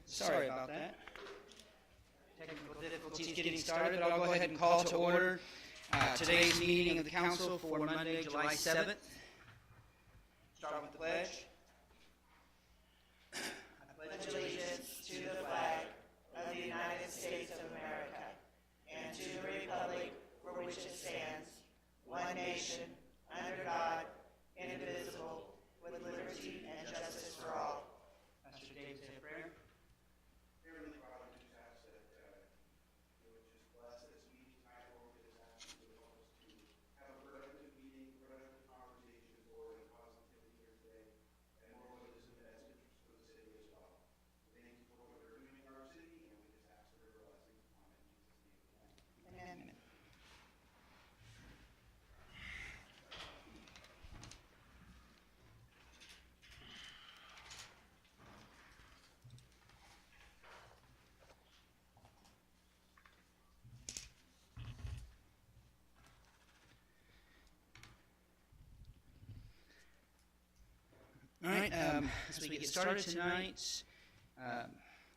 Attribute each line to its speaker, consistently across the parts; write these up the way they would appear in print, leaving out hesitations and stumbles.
Speaker 1: Sorry about that. Technical difficulties getting started, but I'll go ahead and call to order today's meeting of the council for Monday, July 7th. Start with the pledge. I pledge
Speaker 2: Allegiance to the flag of the United States of America and to the republic for which it stands, one nation, under God, indivisible, with liberty and justice for all.
Speaker 1: Pastor Dave, say a prayer.
Speaker 3: Heavenly Father, we just ask that you would just bless this meeting tonight, Lord. We just ask you to help us to have a productive meeting, productive conversations, Lord, and positivity here today. And Lord, it is in the best interest for the city as well. We thank you for what you're doing in our city, and we just ask for your blessings upon it. In Jesus' name, amen.
Speaker 1: Amen. All right, as we get started tonight,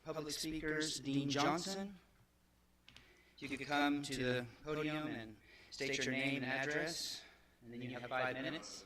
Speaker 1: public speakers, Dean Johnson. If you could come to the podium and state your name and address, and then you have 5 minutes.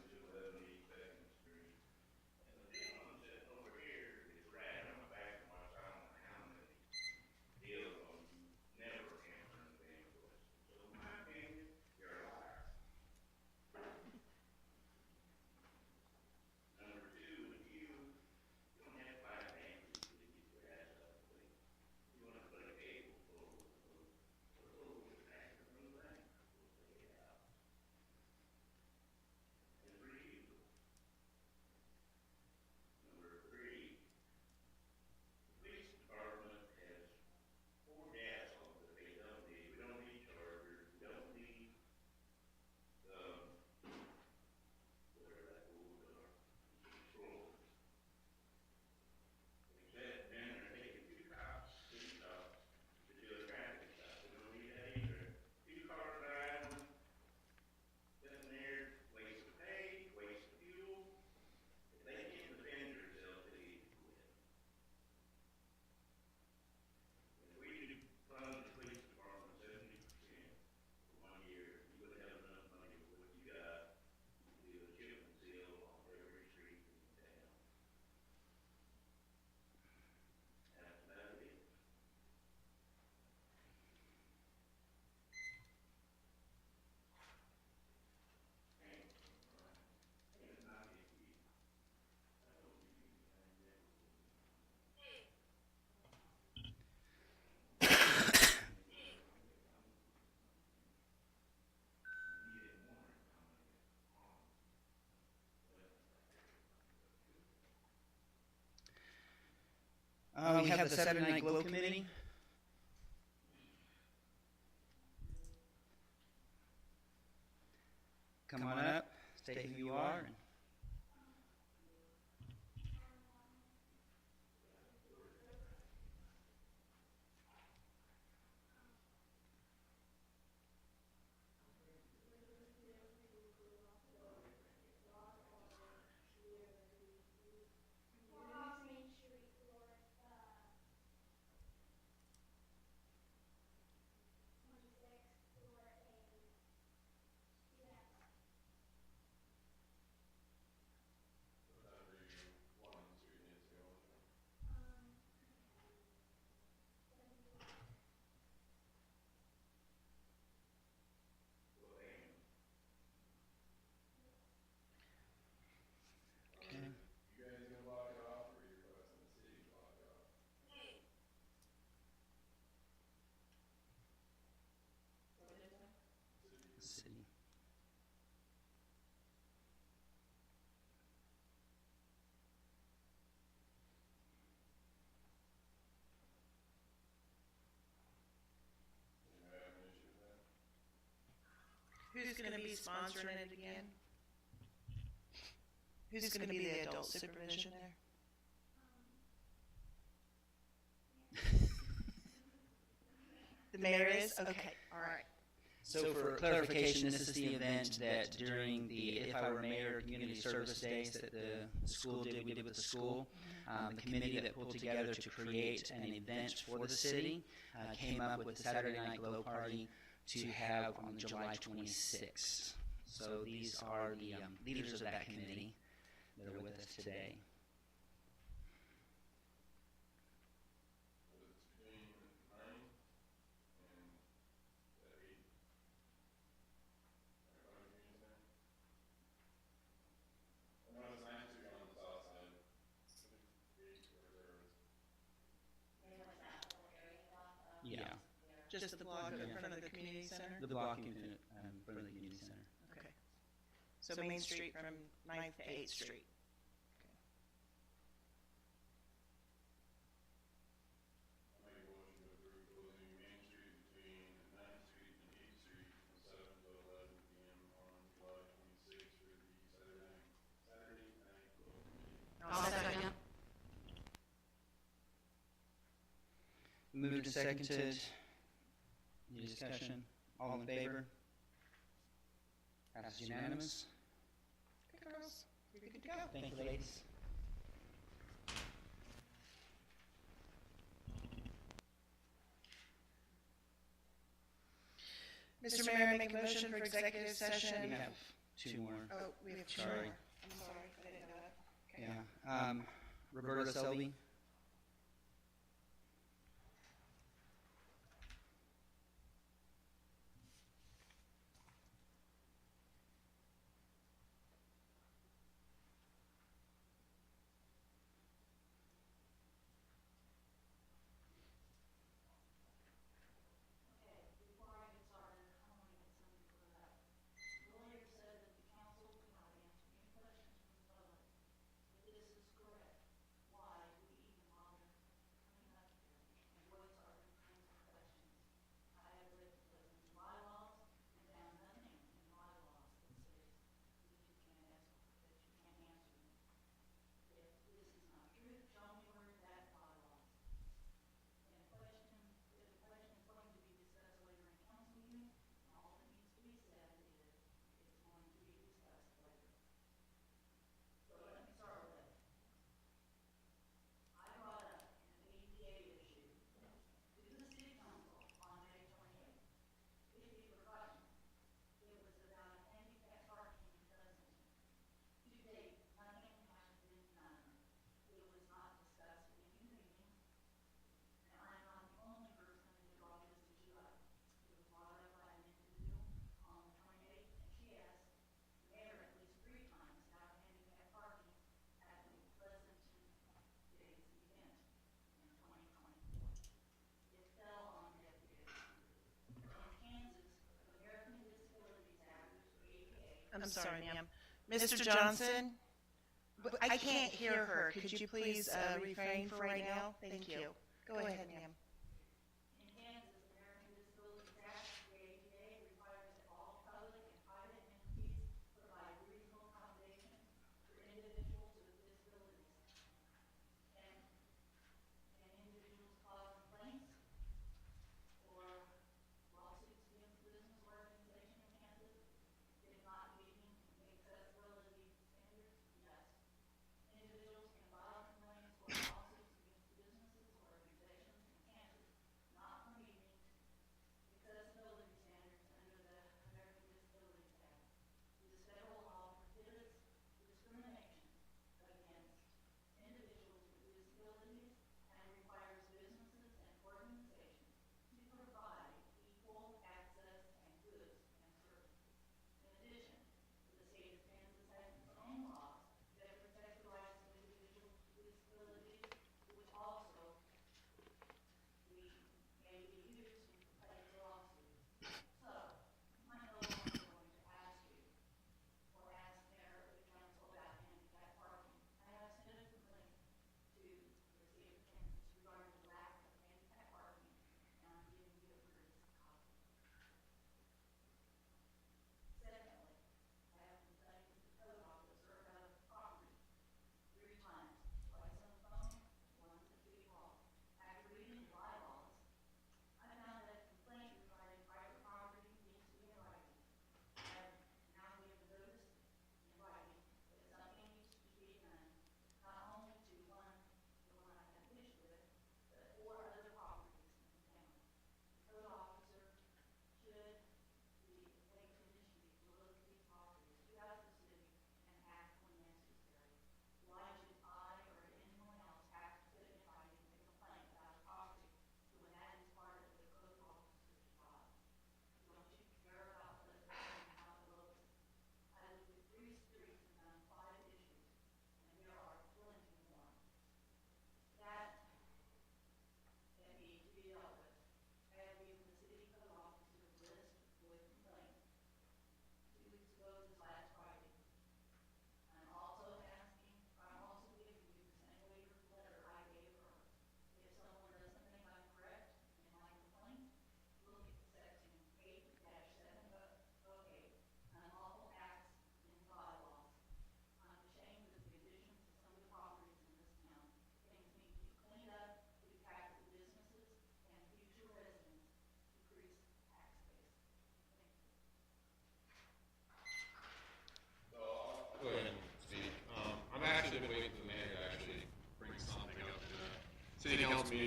Speaker 1: We have the Saturday Night Glow Committee. Come on up, state who you are. City.
Speaker 2: Who's going to be sponsoring it again? Who's going to be the adult supervision there? The mayor is? Okay, all right.
Speaker 1: So for clarification, this is the event that during the If I Were Mayor Community Service Days that the school did, we did with the school. The committee that pulled together to create an event for the city came up with the Saturday Night Glow Party to have on July 26th. So these are the leaders of that committee that are with us today. Yeah,
Speaker 2: Just the block in front of the community center?
Speaker 1: the block in front of the community center.
Speaker 2: Okay. So Main Street from 9th to 8th Street.
Speaker 4: I'll second.
Speaker 1: Moved and seconded. Any discussion? All in favor? Passes unanimous.
Speaker 2: Okay, girls, you're good to go.
Speaker 1: Thank you, ladies.
Speaker 2: Mr. Mayor, I make a motion for executive session.
Speaker 1: We have two more.
Speaker 2: Oh, we have two
Speaker 1: Sorry.
Speaker 2: more. I'm sorry, I didn't know that. Okay.
Speaker 1: Yeah. Roberta Selby.
Speaker 2: I'm sorry, ma'am. Mr. Johnson? I can't hear her. Could you please refrain for right now? Thank you. Go ahead, ma'am.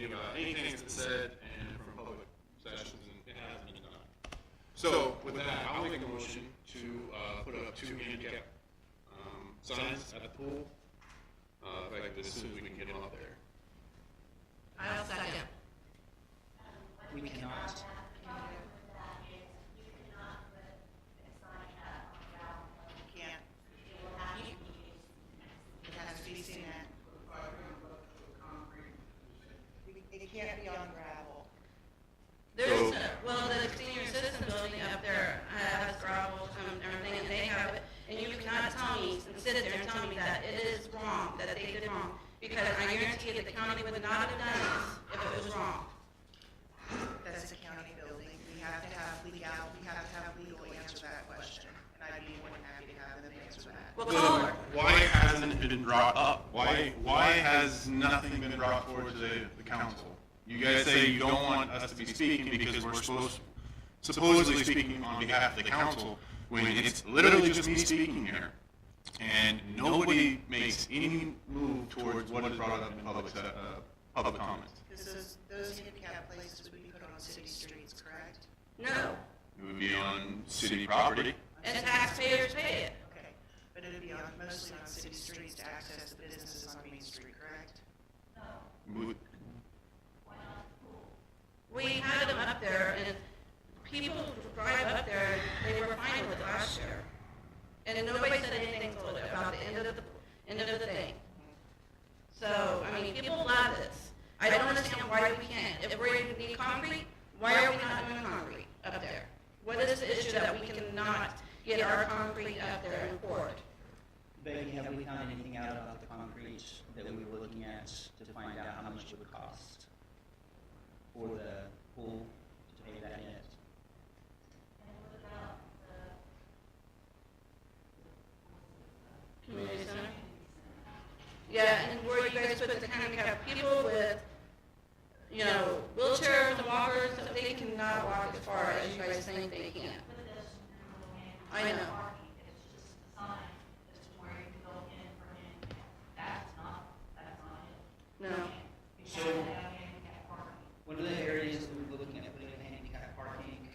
Speaker 4: meeting about anything that's been said and from public sessions, and it hasn't been done. So with that, I'll make a motion to put up 2 handicap signs at the pool, effective as soon as we can get them up there.
Speaker 5: I'll second.
Speaker 1: We cannot.
Speaker 2: You can't. It has to be cement. It can't be on gravel.
Speaker 5: There's, well, the senior citizen building up there has gravel and everything, and they have it, and you cannot tell me, and sit there and tell me that it is wrong, that they did wrong, because I guarantee you the county would not have done this if it was wrong.
Speaker 2: That's a county building. We have to have legal answer that question, and I'd be more than happy to have them answer that.
Speaker 5: Well, call her.
Speaker 4: Why hasn't it been brought up? Why has nothing been brought forward to the council? You guys say you don't want us to be speaking because we're supposedly speaking on behalf of the council, when it's literally just me speaking here. And nobody makes any move towards what is brought up in public comments.
Speaker 2: Because those handicap places would be put on city streets, correct?
Speaker 5: No,
Speaker 4: It would be on city property.
Speaker 5: and taxpayers pay it.
Speaker 2: Okay, but it'd be mostly on city streets to access the businesses on Main Street, correct?
Speaker 5: We had them up there, and people drive up there, they were fine with it last year. And nobody said anything about the end of the thing. So, I mean, people love this. I don't understand why we can't. If we need concrete, why are we not doing concrete up there? What is the issue that we cannot get our concrete up there and poured?
Speaker 1: Becky, have we found anything out about the concrete that we were looking at to find out how much it would cost for the pool to pay that in it?
Speaker 5: Community center? Yeah, and where you guys put the handicapped people with, you know, wheelchairs and walkers, they cannot walk as far as you guys think they can. I know. No.
Speaker 1: So, one of the areas that we're looking at putting in handicap parking,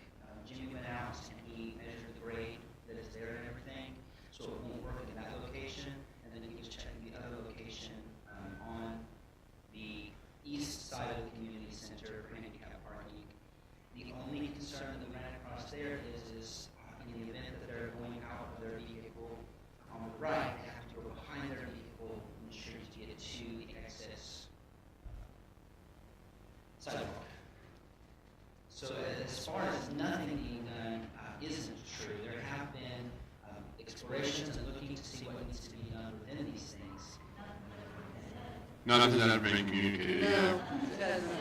Speaker 1: Jimmy went out and he measured the grade that is there and everything, so it won't work in that location, and then he was checking the other location, on the east side of the community center for handicap parking. The only concern that we ran across there is in the event that they're going out of their vehicle on the right, they have to go behind their vehicle and ensure to get to the excess sidewalk. So as far as nothing being done isn't true, there have been explorations and looking to see what needs to be done within these things.
Speaker 4: Nothing's ever been communicated.
Speaker 5: No, it doesn't.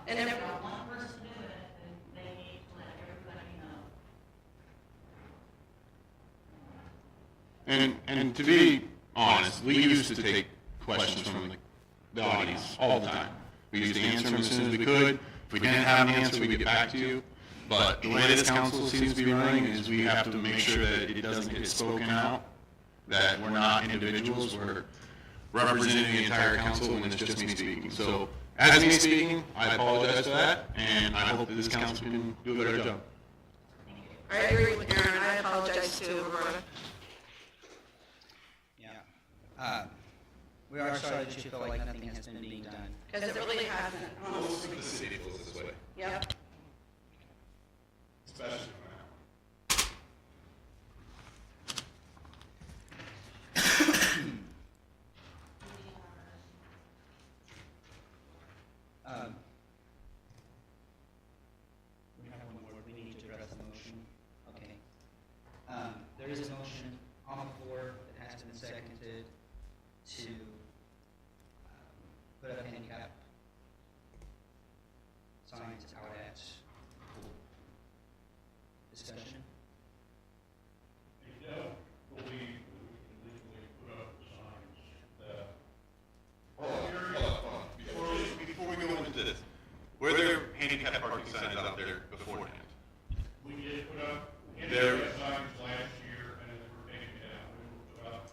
Speaker 5: And every,
Speaker 4: And to be honest, we used to take questions from the audience all the time. We used to answer them as soon as we could. If we didn't have an answer, we'd get back to you. But the way this council seems to be running is we have to make sure that it doesn't get spoken out, that we're not individuals, we're representing the entire council, and it's just me speaking. So, as me speaking, I apologize for that, and I hope that this council can do a better job.
Speaker 5: I agree with Aaron, I apologize too, Roberta.
Speaker 1: Yeah. We are sorry that you feel like nothing has been being done.
Speaker 5: Because it really hasn't, honestly.
Speaker 4: The city feels this way.
Speaker 5: Yep.
Speaker 4: Especially
Speaker 1: We have one more, we need to address the motion. Okay. There is a motion on the floor that has been seconded to put up handicap signs out at pool. Discussion?
Speaker 4: Before we go into this, were there handicap parking signs out there beforehand?
Speaker 6: We did put up
Speaker 4: There-
Speaker 6: handicap signs last year, and then we're taking it down. We will put up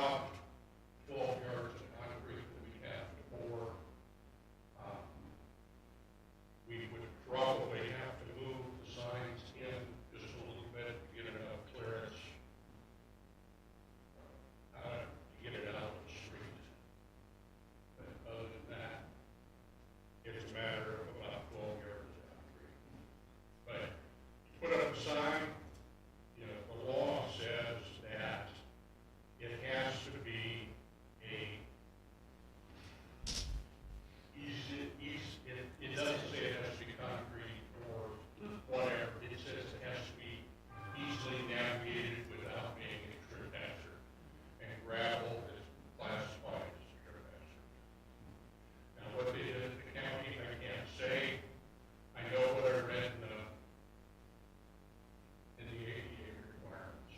Speaker 6: about 12 yards of concrete that we have to pour. We would probably have to move the signs in just a little bit to get enough clearance, to get it out of the street. But other than that, it's a matter of about 12 yards of concrete. But to put up a sign, you know, the law says that it has to be a it doesn't say it has to be concrete or whatever. It says it has to be easily navigated without being a trip hazard. And gravel is classified as a trip hazard. Now, what they did at the county, I can't say. I know what I read in the ADA requirements.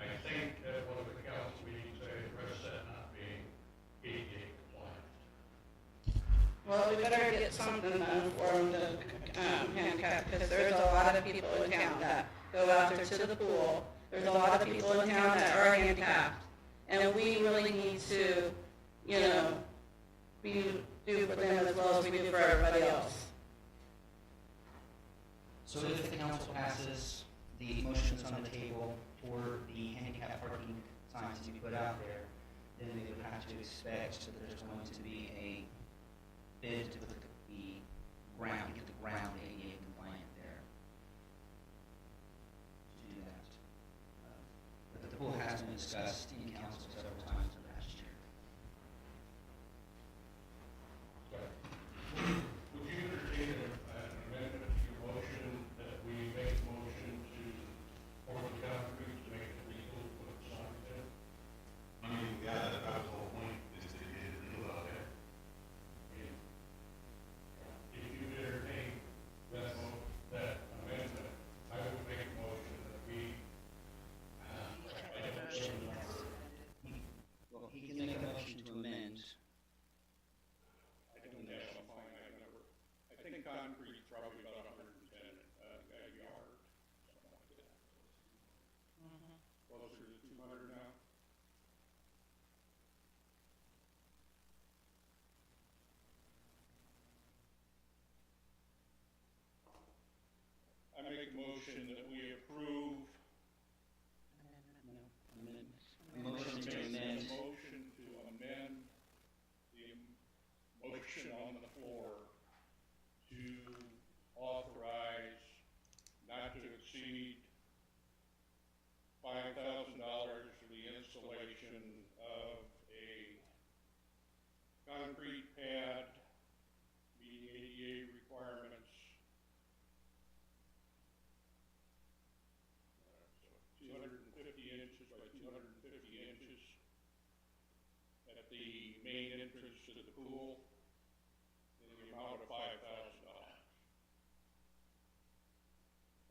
Speaker 6: I think at one of the council meetings, I addressed that not being ADA compliant.
Speaker 5: Well, we better get something done for them to handicap, because there's a lot of people in town that go out there to the pool. There's a lot of people in town that are handicapped, and we really need to, you know, do for them as well as we do for everybody else.
Speaker 1: So if the council passes the motions on the table for the handicap parking signs to be put out there, then we would have to expect that there's going to be a bid to put the ground, get the ground ADA compliant there. To do that. But the pool has been discussed in council several times in the past year.
Speaker 6: Would you entertain an amendment to your motion that we make a motion to pour the concrete to make it legal to put signs in?
Speaker 4: I mean, yeah, that was the whole point, is to get it legal out there.
Speaker 6: If you entertain that amendment, I would make a motion that we,
Speaker 1: Well, he can make a motion to amend.
Speaker 6: I don't have a finite number. I think concrete's probably about 110 a yard, something like that. Closer to 200 now. I make a motion that we approve.
Speaker 1: No, amendment. Motion to amend.
Speaker 6: Motion to amend the motion on the floor to authorize not to exceed $5,000 for the installation of a concrete pad meeting ADA requirements. 250 inches by 250 inches at the main entrance to the pool in the amount of $5,000. I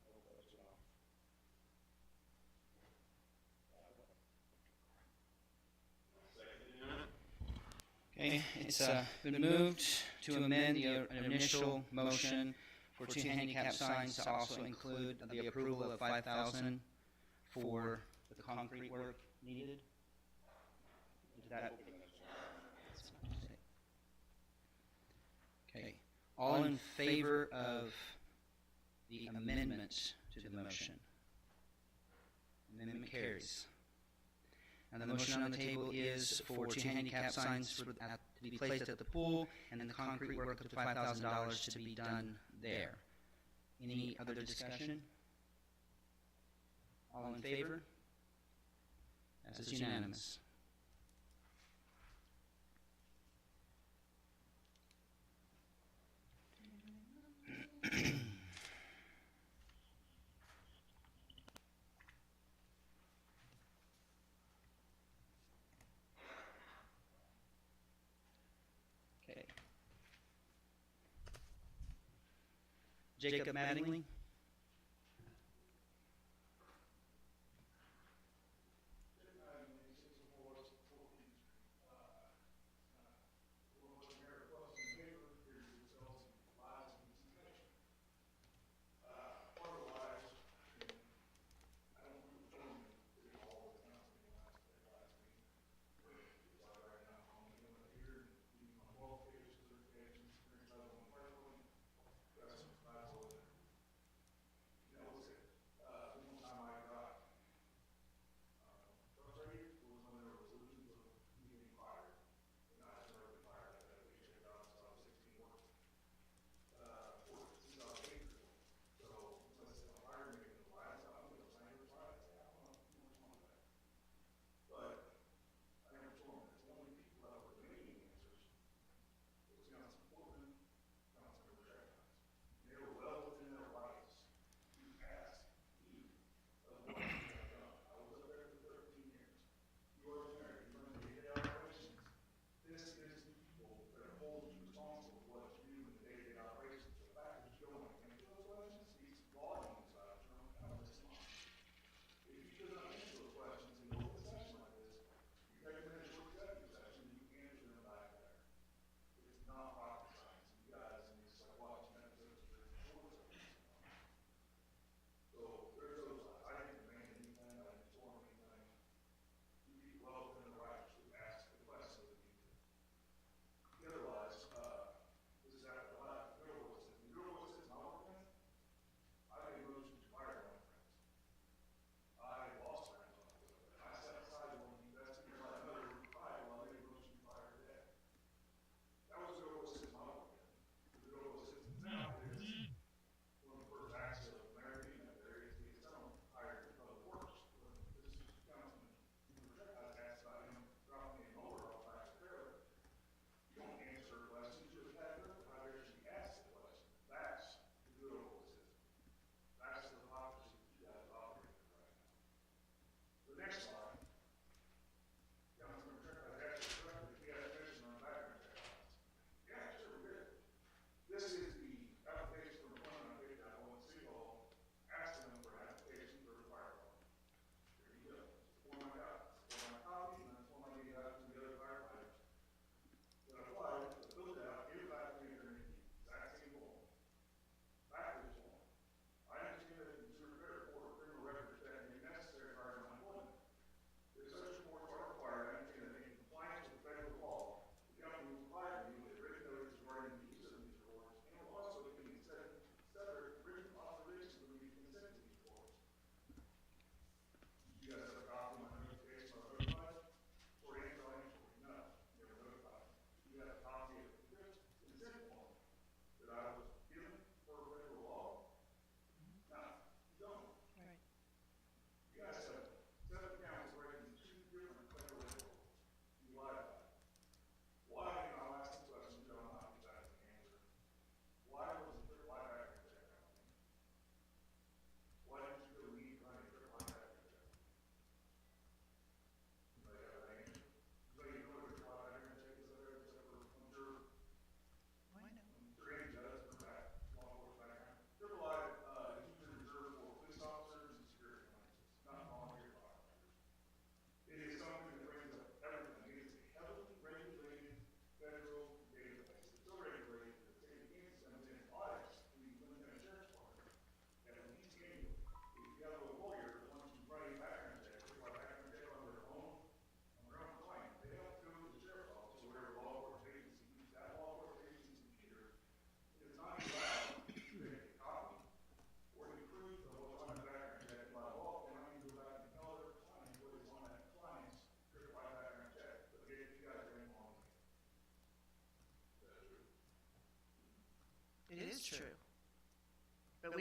Speaker 6: hope that's enough.
Speaker 1: Okay, it's been moved to amend the initial motion for 2 handicap signs to also include the approval of 5,000 for the concrete work needed. Did that? Okay, all in favor of the amendment to the motion? Amendment carries. And the motion on the table is for 2 handicap signs to be placed at the pool, and then the concrete work up to $5,000 to be done there. Any other discussion? All in favor? That's unanimous. Okay. Jacob Mattingly.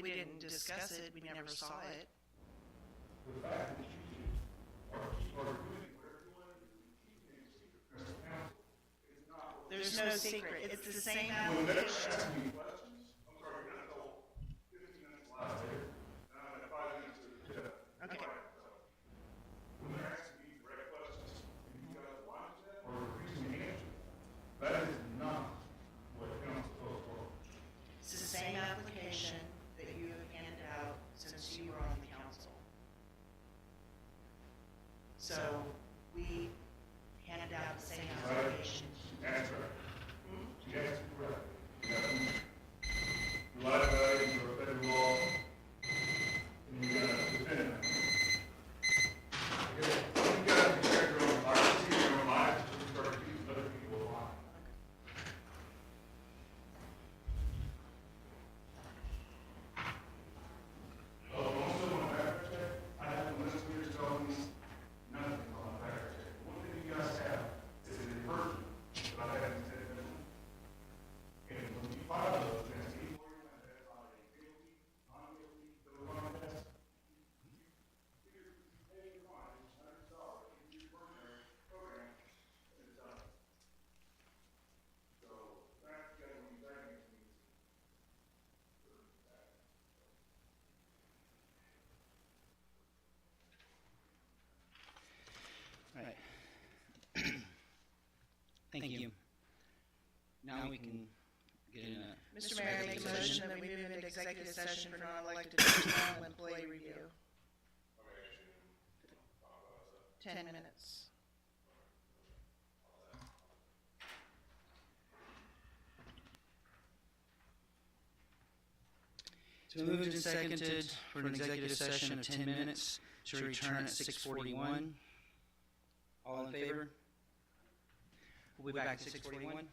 Speaker 2: we didn't discuss it, we never saw it.
Speaker 6: The fact that you are doing whatever you want to do, keeping it secret from the council is not.
Speaker 2: There's no secret. It's the same
Speaker 6: When they're
Speaker 2: application.
Speaker 6: asking me questions, I'm sorry, you're not told 15 minutes last later, and I have 5 minutes to
Speaker 2: Okay.
Speaker 6: when they're asking me direct questions, and you guys watch that or refusing to answer, that is not what council votes for.
Speaker 2: It's the same application that you have handed out since you were on the council. So we handed out the same application.
Speaker 6: That's right. She asked you correctly. You got to rely on it for a federal law, and you got to defend it. Okay. You got to protect your own privacy, your own lives, before you start accusing other people of lying. Oh, also on the background check, I have investigators telling me nothing on the background check. One thing you guys have is an person that I haven't said that. And when you file those, that's any lawyer that has on a guilty, non-guilty, the contest, you pay your fine, it's $100, you do your program, and it's done. So that's got to be dragging me.
Speaker 1: Right. Thank you. Now we can get in a.
Speaker 2: Mr. Mayor, I make a motion that we move into executive session for non-elected personnel and employee review. 10 minutes.
Speaker 1: It's been moved and seconded for an executive session of 10 minutes to return at 6:41. All in favor? We'll be back at 6:41.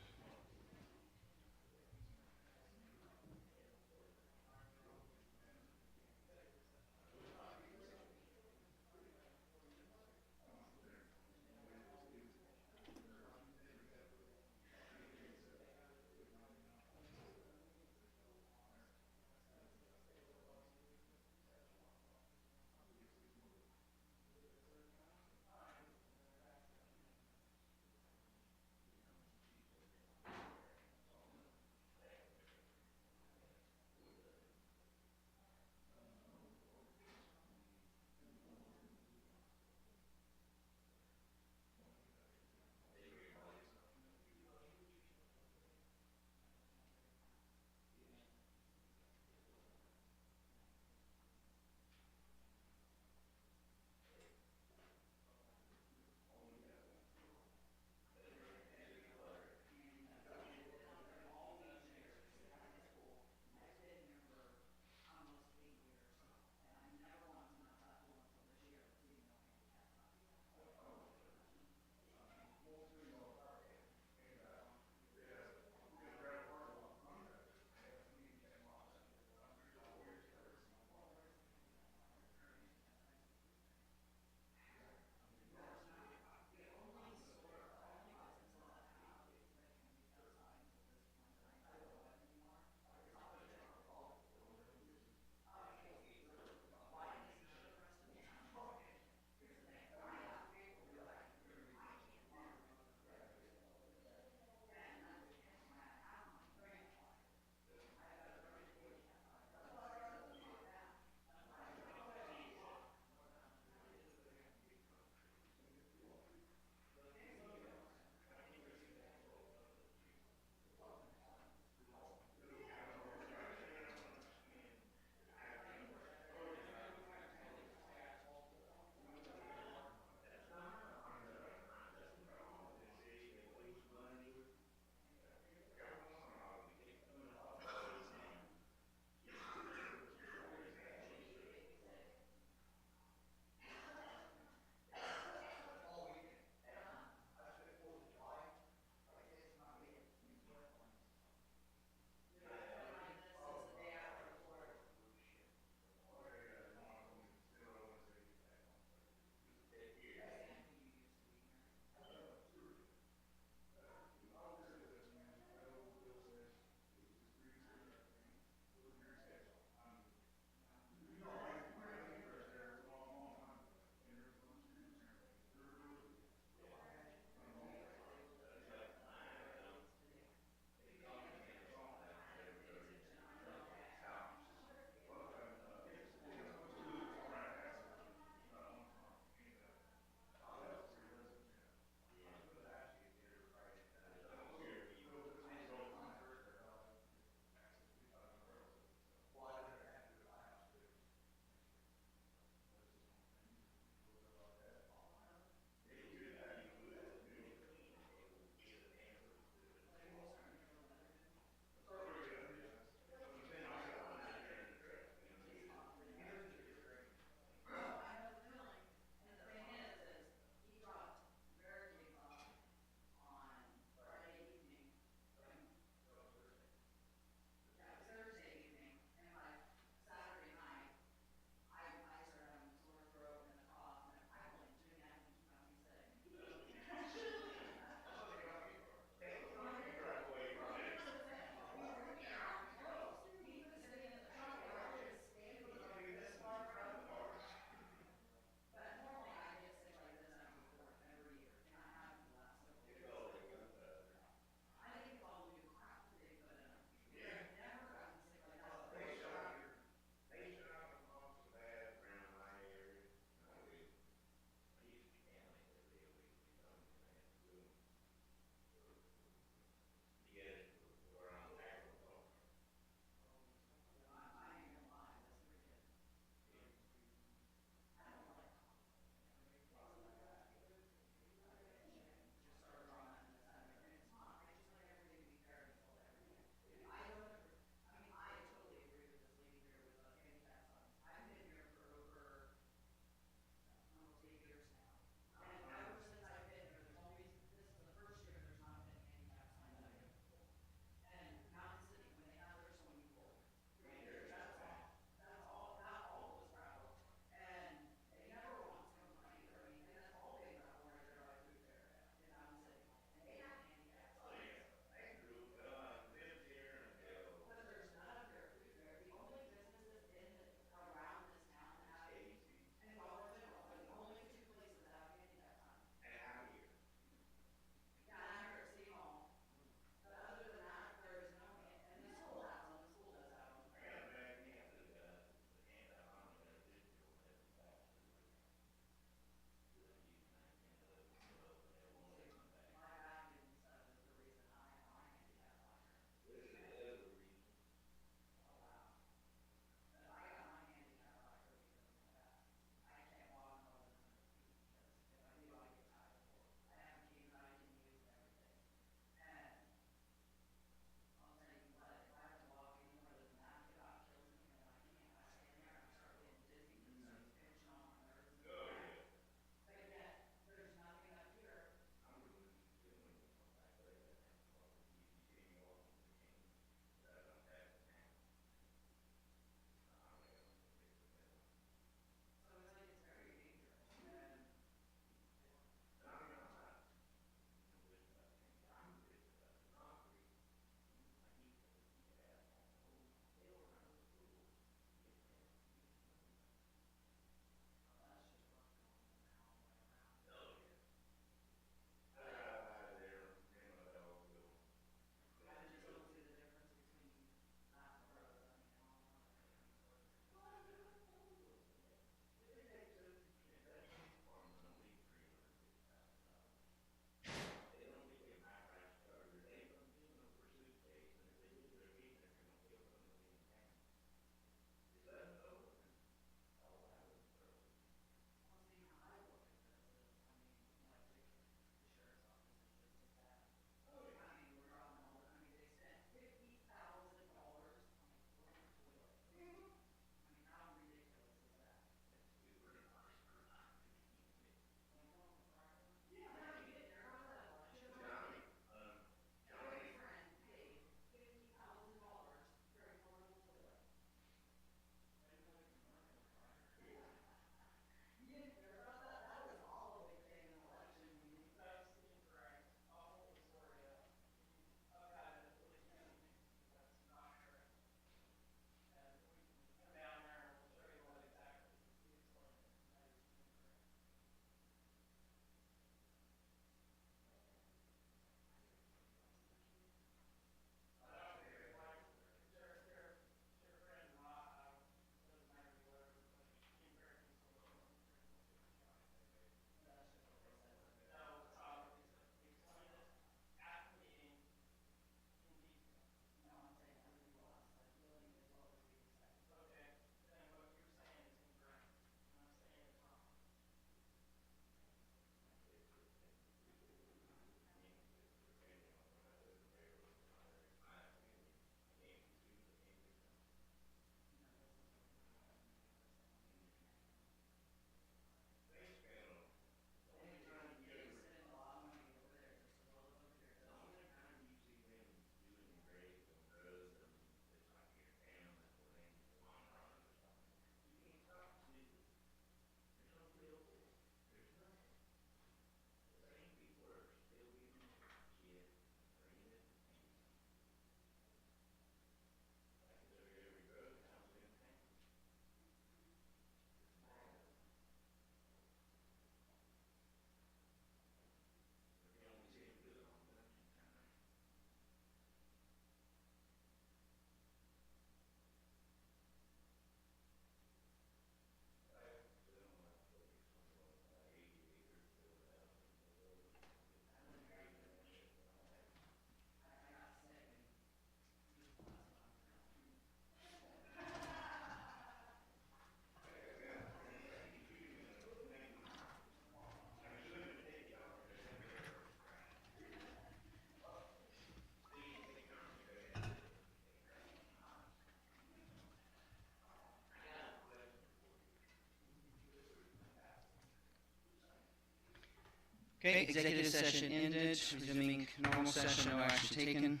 Speaker 1: Okay, executive session ended, resuming normal session, no action taken.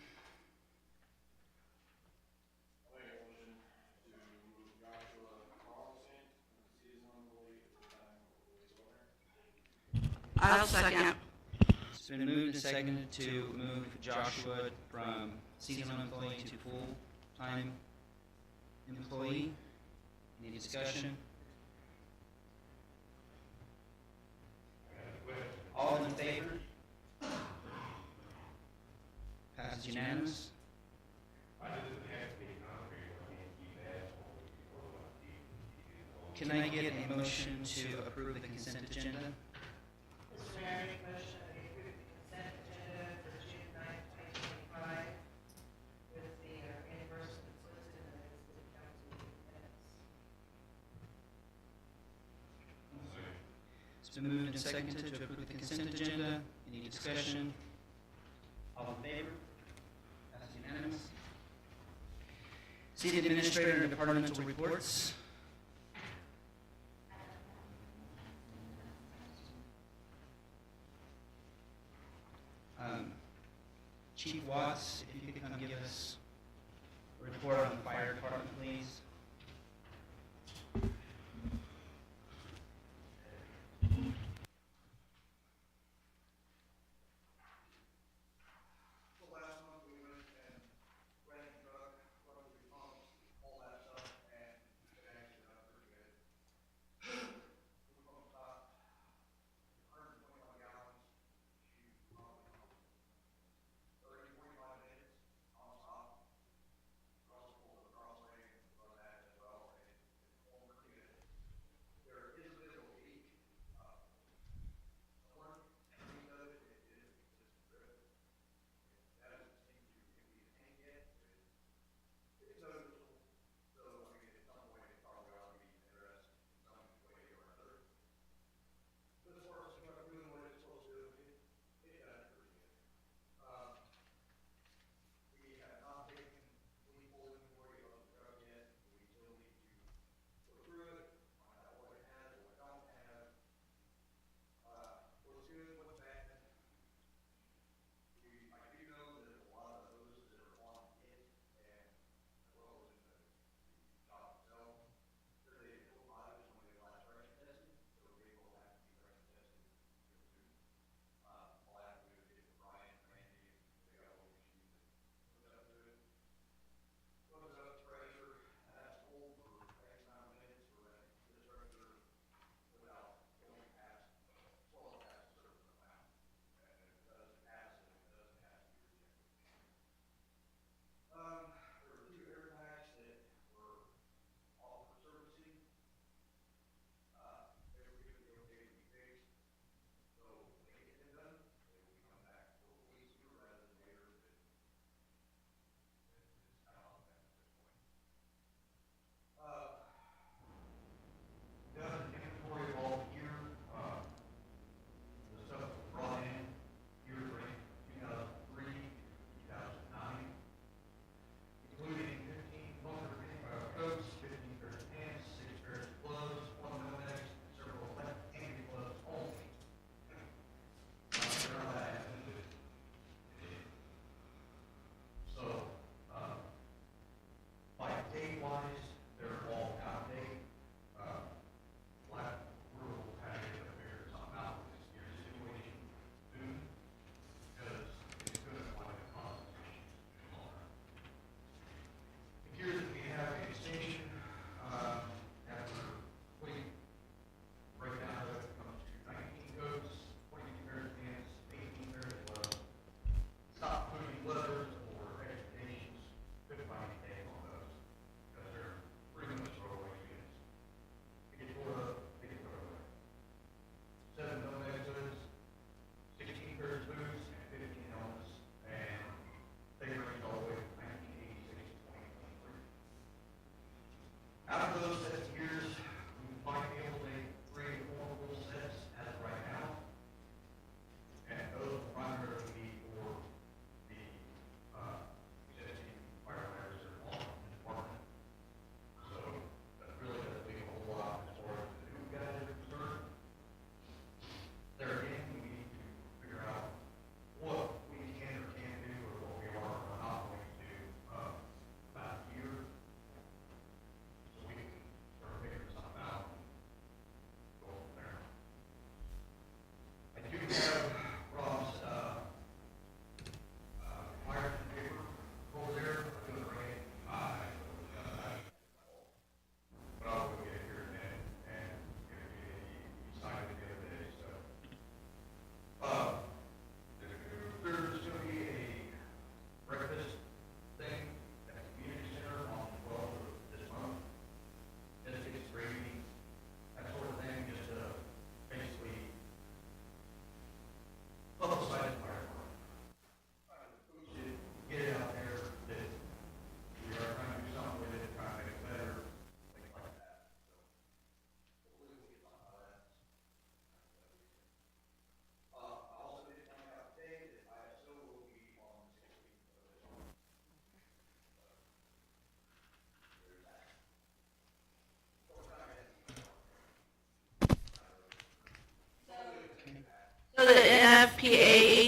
Speaker 5: I'll second.
Speaker 1: It's been moved and seconded to move Joshua from seasonal employee to full-time employee. Any discussion? All in favor? Passes unanimous. Can I get a motion to approve the consent agenda?
Speaker 2: Mr. Mayor, I make a motion that we approve the consent agenda for June 9th, 2025, with the reimbursements listed in the city council minutes.
Speaker 1: It's been moved and seconded to approve the consent agenda. Any discussion? All in favor? Passes unanimous. City Administrator and Departmental Reports. Chief Watts, if you could come give us a report on the fire department, please.
Speaker 3: So last month we went and rented a truck, rotary pumps, all that stuff, and it actually got pretty good. We pumped about 125 gallons to probably 30, 45 minutes on stop. Cross pull the crossway and run that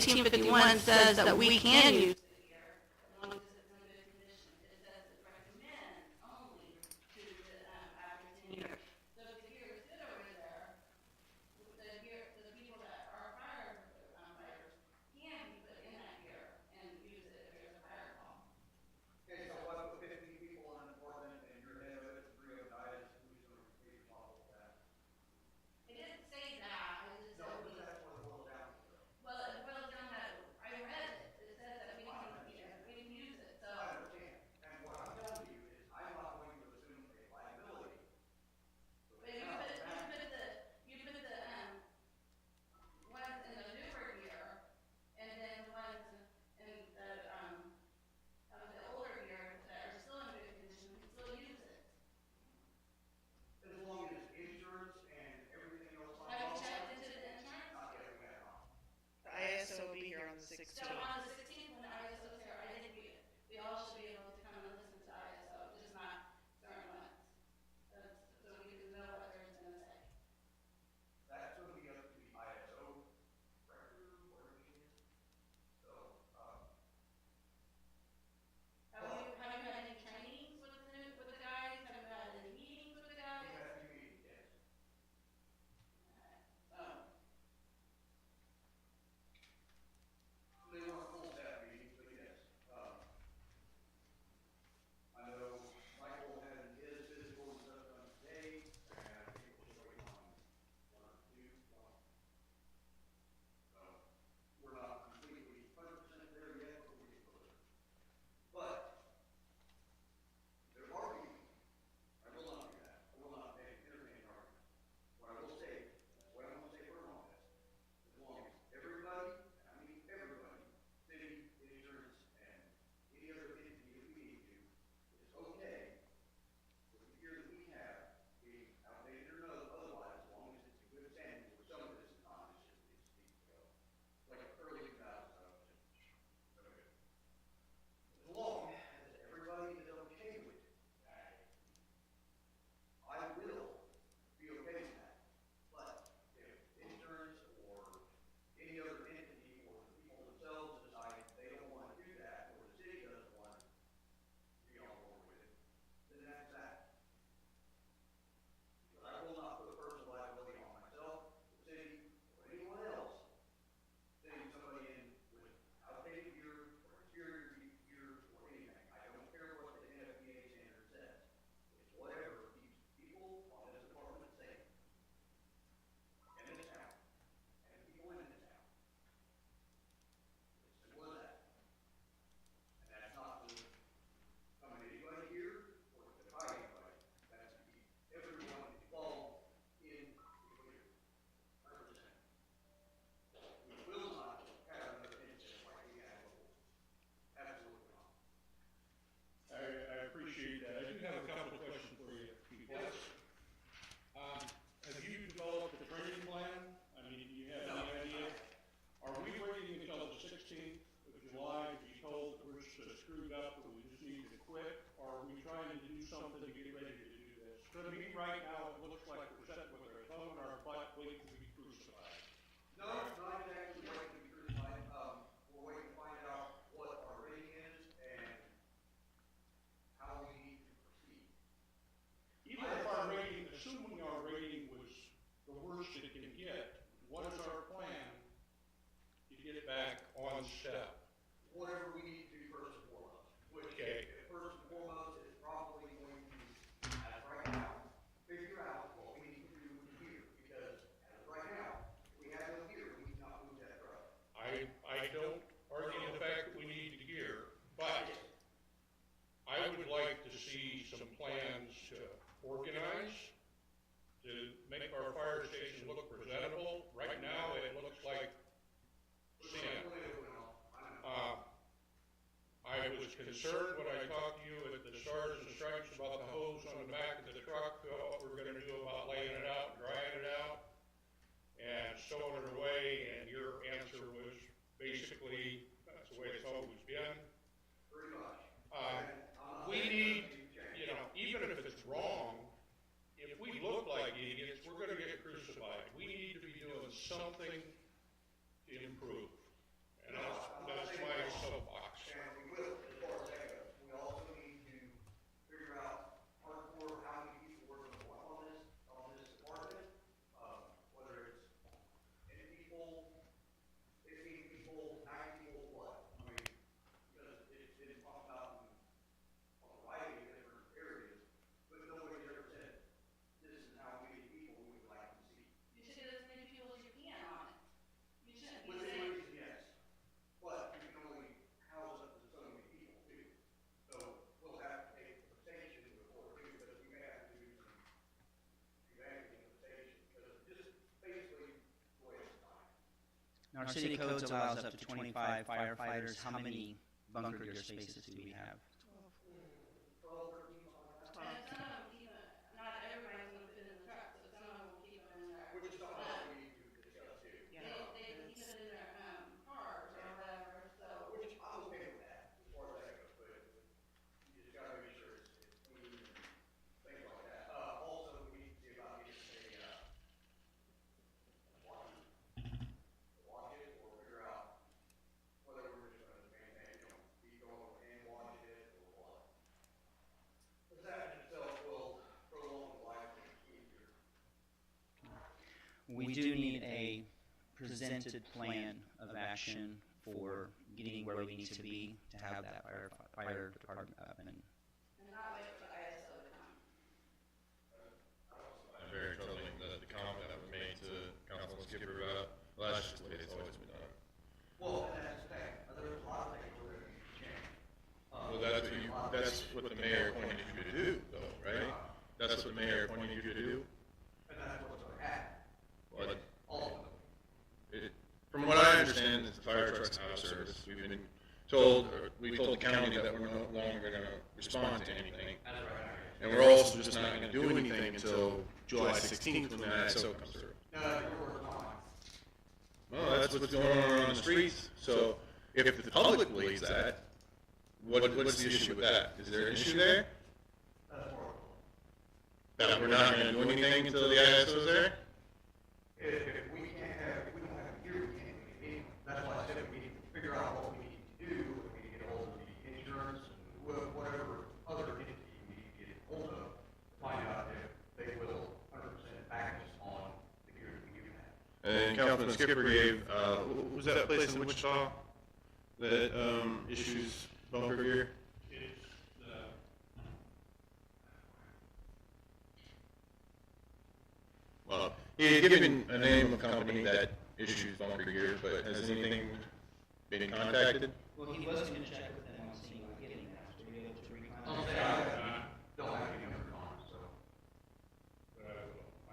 Speaker 5: 1851 says that we can use it here, as long as it's in good condition. It says it recommends only to the after 10 years. So if the gear is good over there, the people that are firefighters can be put in that gear and use it if there's a fire call.
Speaker 3: Okay, so what, with 50 people in an apartment and you're head of it, 3 of guys, who's going to be responsible for that?
Speaker 5: It didn't say that. It just
Speaker 3: No,
Speaker 5: said
Speaker 3: but that's what it boils down to.
Speaker 5: well, it boils down that I read it. It says that we can use it. So
Speaker 3: I understand, and what I'm telling you is, I'm not going to assume a liability. So
Speaker 5: but you put the ones in the newer gear, and then the ones in the older gear that are still in good condition can still use it.
Speaker 3: as long as insurance and everything else.
Speaker 5: Have you checked into the insurance?
Speaker 3: Not getting that on.
Speaker 2: The ISO will be here on the
Speaker 5: So
Speaker 2: 16th.
Speaker 5: on the 16th, when ISO is here, I think we all should be able to come and listen to ISO, just not certain ones. So we can know what they're going to say.
Speaker 3: That's going to be up to the ISO record, whatever it is. So,
Speaker 5: Have you had any trainings with the guys? Have you had any meetings with the
Speaker 3: we
Speaker 5: guys?
Speaker 3: have to meet, yes.
Speaker 5: Oh.
Speaker 3: They weren't full staff meetings, but yes. I know Michael had his physical and stuff done today, and I think we're just waiting on one or two. So, we're not completely 100% there yet, but we're getting closer. But, there are people, I will not do that, I will not entertain an argument. What I will say, what I'm gonna say for all this, as long as everybody, and I mean everybody, city, insurance, and any other entity that we need to, is okay with the gear that we have being outdated or otherwise, as long as it's in good standing, which some of this is not, it's just, it needs to go. Like early 2000 stuff, just, okay. As long as everybody is okay with that, I will be okay with that. But if insurance or any other entity or the people themselves decide they don't want to do that, or the city doesn't want to be on board with it, then that's that. But I will not put personal liability on myself, the city, or anyone else, sending somebody in with outdated gear or inferior gear or anything. I don't care what the NFPA standard says. It's whatever keeps people on this department safe. In this town, and people in this town. It's simple as that. And that's not to come at anybody here or to defy anybody. That's to keep everyone involved in the clear. 100%. We will not have another incident like we had before. Absolutely not.
Speaker 6: I appreciate that. I do have a couple of questions for you, Chief.
Speaker 3: Yes.
Speaker 6: Have you developed a training plan? I mean, do you have any idea? Are we waiting until the 16th of July to be told that we're screwed up, or we just need to quit? Or are we trying to do something to get ready to do this? To me, right now, it looks like we're sitting with our thumb in our butt waiting to be crucified.
Speaker 3: No, it's not exactly waiting to be crucified. We're waiting to find out what our rating is and how we need to proceed.
Speaker 6: Even if our rating, assuming our rating was the worst it can get, what is our plan to get it back on step?
Speaker 3: Whatever we need to do first and foremost, which
Speaker 6: Okay.
Speaker 3: first and foremost is probably going to, as right now, figure out what we need to do with the gear, because as of right now, if we have no gear, we cannot move that truck.
Speaker 6: I don't argue the fact that we need the gear, but I would like to see some plans to organize, to make our fire station look presentable. Right now, it looks like sin. I was concerned when I talked to you at the Stars and Stripes about the hose on the back of the truck, what we're gonna do about laying it out, drying it out, and stowing it away, and your answer was basically, that's the way it's always been.
Speaker 3: Pretty much.
Speaker 6: We need, you know, even if it's wrong, if we look like idiots, we're gonna get crucified. We need to be doing something to improve.
Speaker 1: Our city codes allows up to 25 firefighters. How many bunker gear spaces do we have?
Speaker 5: And some of them keep it, not everybody's gonna fit in the truck, so some of them will keep them in their. They keep it in their, cars or whatever, so.
Speaker 3: Which I'm okay with that, as far as that goes, but you just gotta make sure it's clean and things like that. Also, we need to see about getting a, watch it or figure out whether we're just gonna maintain, be going and watch it or what. Because that in itself will prolong the life of the key here.
Speaker 1: We do need a presented plan of action for getting where we need to be to have that fire department up and
Speaker 5: And not wait for the ISO to come.
Speaker 4: I'm very troubling that the comment that was made to Councilman Skipper about, well, that's just the way it's always been done.
Speaker 3: Well, that's the thing, there's a lot of things we're gonna change.
Speaker 4: Well, that's what the mayor appointed you to do, though, right? That's what the mayor appointed you to do.
Speaker 3: And that's what's gonna happen,
Speaker 4: But
Speaker 3: ultimately.
Speaker 4: from what I understand, is the fire truck's out of service. We've been told, or we told the county that we're no longer gonna respond to anything. And we're also just not gonna do anything until July 16th when the ISO comes through.
Speaker 3: No, you're working on it.
Speaker 4: Well, that's what's going on around the streets. So if the public believes that, what's the issue with that? Is there an issue there?
Speaker 3: That's horrible.
Speaker 4: That we're not gonna do anything until the ISO's there?
Speaker 3: If we can't have, if we don't have it here, we can't make a meeting. That's why I said we need to figure out what we need to do, we need to get hold of the insurance and whatever other entity we need to get hold of, to find out if they will 100% back us on the gear that we do have.
Speaker 4: And Councilman Skipper gave, what was that place in Wichita that issues bunker gear?
Speaker 6: It's the,
Speaker 4: Well, he had given a name of a company that issues bunker gear, but has anything been contacted?
Speaker 1: well, he was going to check with them on seeing about getting that. To be able to recontact.
Speaker 3: Don't have any numbers on it, so.
Speaker 6: but I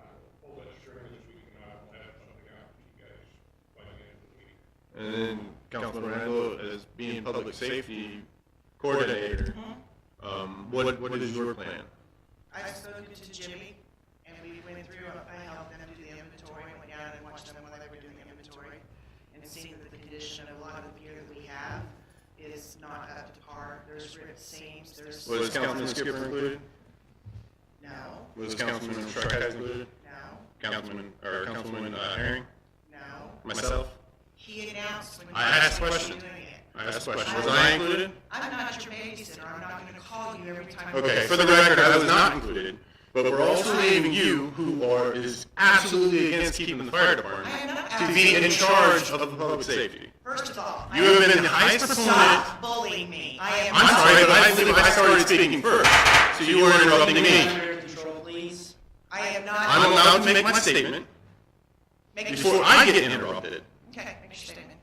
Speaker 6: will pull that string this week and I will have something out to you guys by the end of the week.
Speaker 4: And then Councilman Randall, as being public safety coordinator, what is your plan?
Speaker 2: I've spoken to Jimmy, and we went through, I helped them do the inventory, went down and watched them while they were doing the inventory, and seen that the condition of a lot of the gear that we have is not up to par. There's ripped seams, there's.
Speaker 4: Was Councilman Skipper included?
Speaker 2: No,
Speaker 4: Was Councilman Sharkey included?
Speaker 2: no,
Speaker 4: Councilman Herring?
Speaker 2: no.
Speaker 4: Myself?
Speaker 2: He announced when he
Speaker 4: I asked
Speaker 2: was
Speaker 4: questions.
Speaker 2: doing it.
Speaker 4: I asked a question. Was I included?
Speaker 2: I'm not your babysitter, I'm not gonna call you every time.
Speaker 4: Okay, for the record, I was not included, but we're also naming you, who is absolutely against keeping the fire department,
Speaker 2: I am not
Speaker 4: to be in charge of the public safety.
Speaker 2: First of all.
Speaker 4: You have been the highest proponent.
Speaker 2: Stop bullying me. I am.
Speaker 4: I'm sorry, but I believe I started speaking first, so you were interrupting me.
Speaker 1: Under control, please.
Speaker 2: I am not.
Speaker 4: I'm allowed to make my statement
Speaker 2: Make a
Speaker 4: before I get interrupted.
Speaker 2: Okay, make your statement.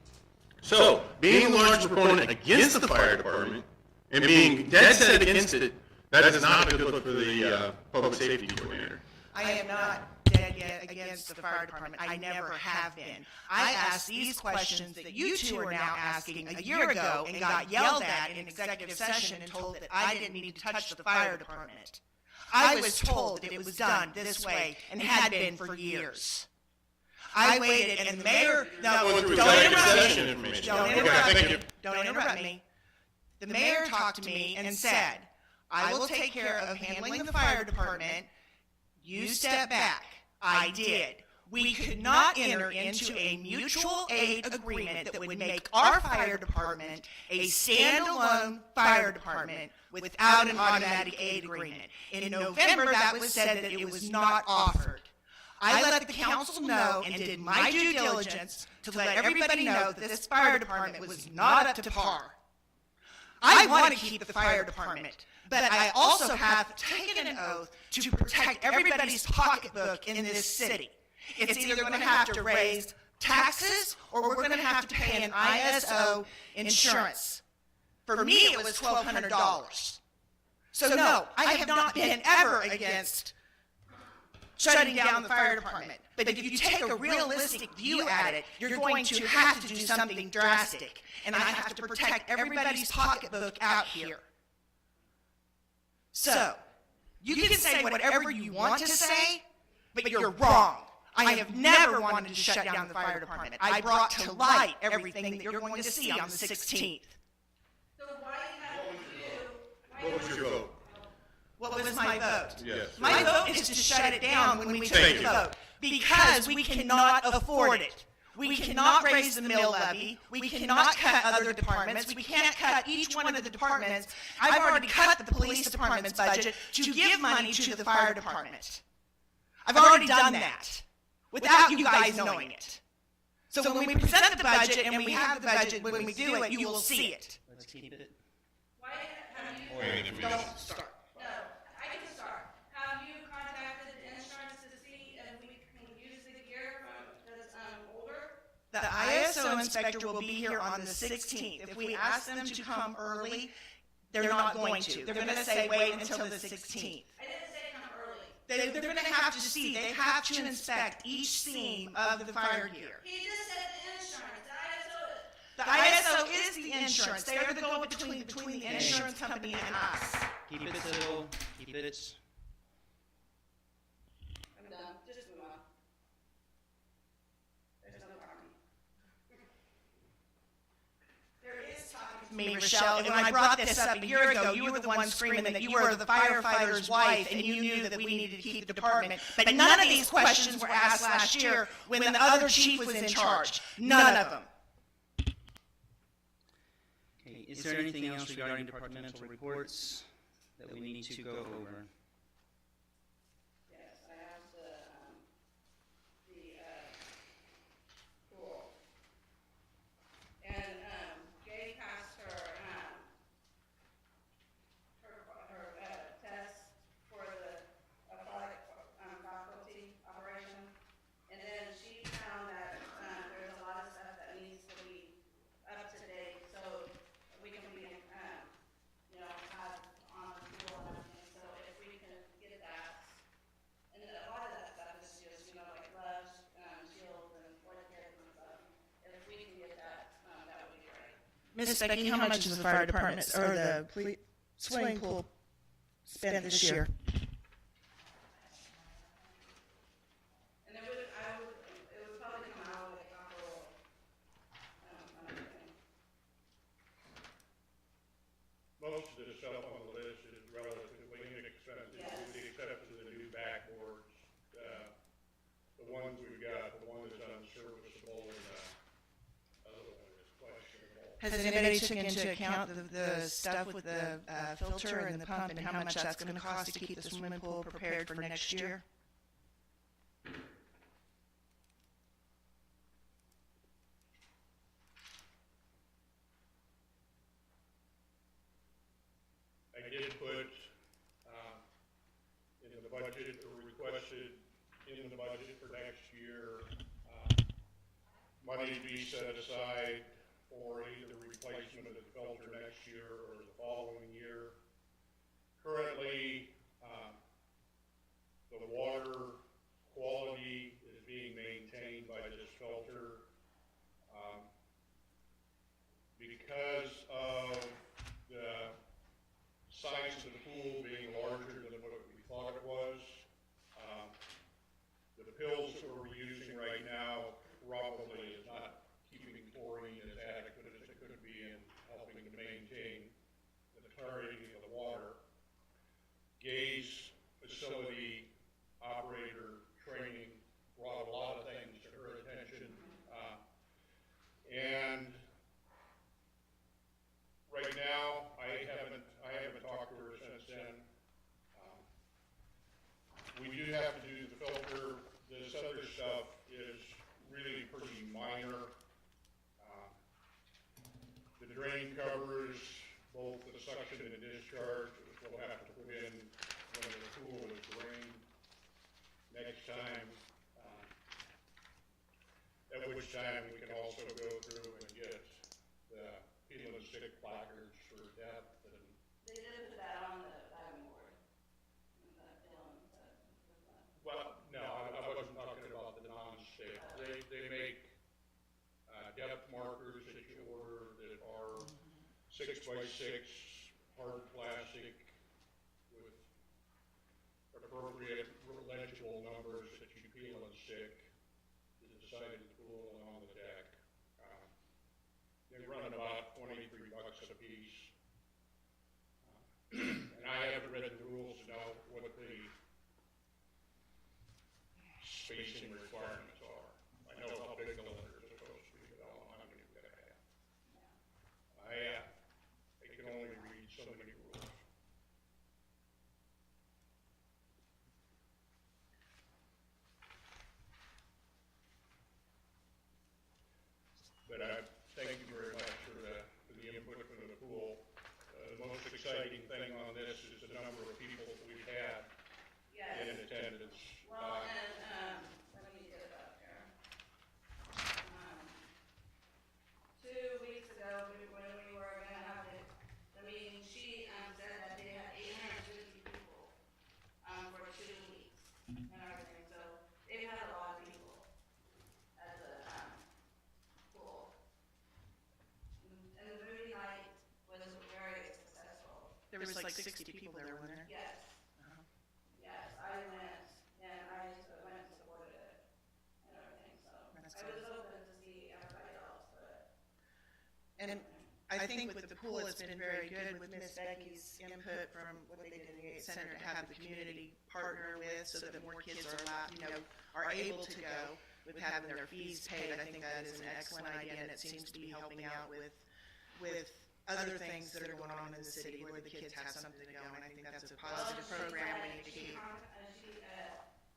Speaker 4: So, being a large proponent against the fire department and being dead set against it, that is not a good look for the public safety coordinator.
Speaker 2: I am not dead yet against the fire department. I never have been. I asked these questions that you two are now asking a year ago and got yelled at in executive session and told that I didn't need to touch the fire department. I was told that it was done this way and had been for years. I waited and the mayor, no,
Speaker 4: Going through
Speaker 2: don't
Speaker 4: executive
Speaker 2: interrupt
Speaker 4: session
Speaker 2: me.
Speaker 4: information.
Speaker 2: Don't
Speaker 4: Okay,
Speaker 2: interrupt
Speaker 4: thank
Speaker 2: me.
Speaker 4: you.
Speaker 2: Don't interrupt me. The mayor talked to me and said, I will take care of handling the fire department. You step back. I did. We could not enter into a mutual aid agreement that would make our fire department a standalone fire department without an automatic aid agreement. In November, that was said that it was not offered. I let the council know and did my due diligence to let everybody know that this fire department was not up to par. I want to keep the fire department, but I also have taken an oath to protect everybody's pocketbook in this city. It's either going to have to raise taxes or we're going to have to pay an ISO insurance. For me, it was $1,200. So no, I have not been ever against shutting down the fire department. But if you take a realistic view at it, you're going to have to do something drastic. And I have to protect everybody's pocketbook out here. So, you can say whatever you want to say, but you're wrong. I have never wanted to shut down the fire department. I brought to light everything that you're going to see on the 16th.
Speaker 5: So why haven't you?
Speaker 4: What was your vote?
Speaker 2: What was my vote?
Speaker 4: Yes.
Speaker 2: My vote is to shut it down when we took
Speaker 4: Thank
Speaker 2: the
Speaker 4: you.
Speaker 2: vote. Because we cannot afford it. We cannot raise the mill levy. We cannot cut other departments. We can't cut each one of the departments. I've already cut the police department's budget to give money to the fire department. I've already done that without you guys knowing it. So when we present the budget and we have the budget, when we do it, you will see it.
Speaker 1: Let's keep it.
Speaker 5: Why have you?
Speaker 4: Wait, if we
Speaker 2: Don't
Speaker 4: just-
Speaker 2: start.
Speaker 5: No, I can start. Have you contacted insurance to see if we can use the gear that's older?
Speaker 2: The ISO inspector will be here on the 16th. If we ask them to come early, they're not going to. They're going to say, wait until the 16th.
Speaker 5: I didn't say come early.
Speaker 2: They're going to have to see, they have to inspect each seam of the fire gear.
Speaker 5: He just said the insurance, the ISO.
Speaker 2: The ISO is the insurance. They are the go-between between the insurance company and us.
Speaker 1: Keep it civil. Keep it.
Speaker 5: I'm done. Just move on. There's no harm.
Speaker 2: Me, Rochelle, and when I brought this up a year ago, you were the one screaming that you were the firefighter's wife and you knew that we needed to keep the department. But none of these questions were asked last year when the other chief was in charge. None of them.
Speaker 1: Okay, is there anything else regarding departmental reports that we need to go over?
Speaker 5: Yes, I have the pool. And, Jay passed her test for the aquatic, faculty operation. And then she found that, there's a lot of stuff that needs to be up to date, so we can be, have on the pool and everything. So if we can get that, and a lot of that stuff is just, like gloves, shields, and orthopedics and stuff. If we can get that, that would be great.
Speaker 2: Miss Becky, how much is the fire department or the swimming pool spent this year?
Speaker 5: And it would probably come out of the capital, everything.
Speaker 6: Most of the stuff on the list is relatively inexpensive,
Speaker 5: Yes.
Speaker 6: with the exception of the new backboards. The ones we've got, the one that's unserviceable, and the other one is questionable.
Speaker 2: Has anybody took into account the stuff with the filter and the pump and how much that's going to cost to keep the swimming pool prepared for next year?
Speaker 6: I did put, in the budget, or requested in the budget for next year, money to be set aside for either replacement of the filter next year or the following year. Currently, the water quality is being maintained by this filter. Because of the size of the pool being larger than what we thought it was, the pills that we're using right now probably is not keeping chlorine as adequate as it could be in helping to maintain the clarity of the water. Gay's facility operator training brought a lot of things to her attention. And right now, I haven't talked to her since then. We do have to do the filter. This other stuff is really pretty minor. The drain covers, both the suction and the discharge, which we'll have to put in when the pool is drained next time. At which time we can also go through and get the peel and stick placards for depth and.
Speaker 5: They did put that on the diving board. That film,
Speaker 6: Well, depth markers that you order that are 6x6 hard plastic with appropriate legible numbers that you peel and stick to the side of the pool and on the deck. They run about $23 a piece. And I haven't read the rules to know what the spacing requirements are. I know how big the letters are supposed to be, but I don't know how many we're gonna have. I can only read so many rules. But I thank you very much for the input from the pool. The most exciting thing on this is the number of people that we've had in
Speaker 5: Yes.
Speaker 6: attendance.
Speaker 5: Well, and, let me get it up here. 2 weeks ago, when we were gonna have the meeting, she, said that they had 850 people, for 2 weeks and everything, so they've had a lot of people at the, pool. And the movie night was very successful.
Speaker 7: There was like 60 people there, wasn't there?
Speaker 5: Yes. Yes, I went, and I went and supported it and everything, so.
Speaker 7: That's
Speaker 5: I
Speaker 7: good.
Speaker 5: was open to see everybody else, but.
Speaker 7: And I think with the pool, it's been very good with Miss Becky's input from what they did in the Yates Center to have the community partner with so that more kids are allowed, are able to go with having their fees paid. I think that is an excellent idea, and it seems to be helping out with other things that are going on in the city where the kids have something to go, and I think that's a positive program we need to keep.
Speaker 5: She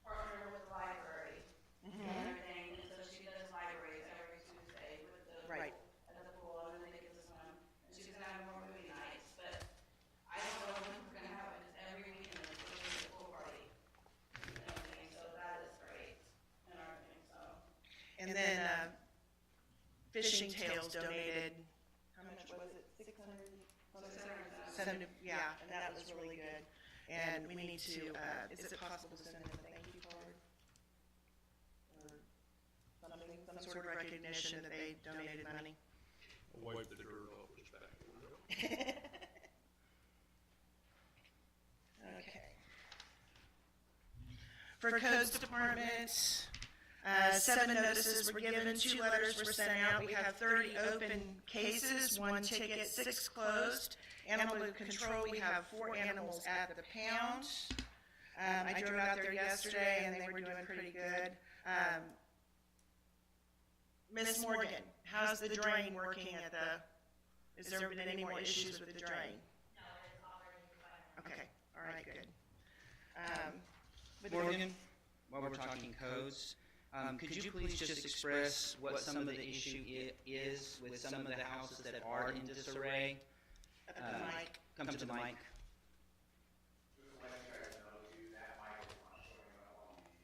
Speaker 5: partnered with the library and everything, and so she does libraries every Tuesday with the.
Speaker 7: Right.
Speaker 5: At the pool, and then they get to swim, and she's gonna have more movie nights, but I don't know when we're gonna have it, just every weekend it's gonna be a pool party. And everything, so that is great, and everything, so.
Speaker 7: And then Fishing Tales donated, how much was it? 600? Yeah, and that was really good. And we need to, is it possible to send them a thank you card? Or something, some sort of recognition that they donated money?
Speaker 6: I'll wipe the dirt off his back.
Speaker 7: Okay. For codes department, 7 notices were given, 2 letters were sent out. We have 30 open cases, 1 ticket, 6 closed. Animal control, we have 4 animals at the pound. I drove out there yesterday and they were doing pretty good. Miss Morgan, how's the drain working at the, has there been any more issues with the drain?
Speaker 8: No, it's already fine.
Speaker 7: Okay, all right, good.
Speaker 1: Morgan, while we're talking codes, could you please just express what some of the issue is with some of the houses that are in disarray?
Speaker 7: Up at the mic.
Speaker 1: Come to the mic.
Speaker 3: Just to let you guys know too, that mic is not showing up on the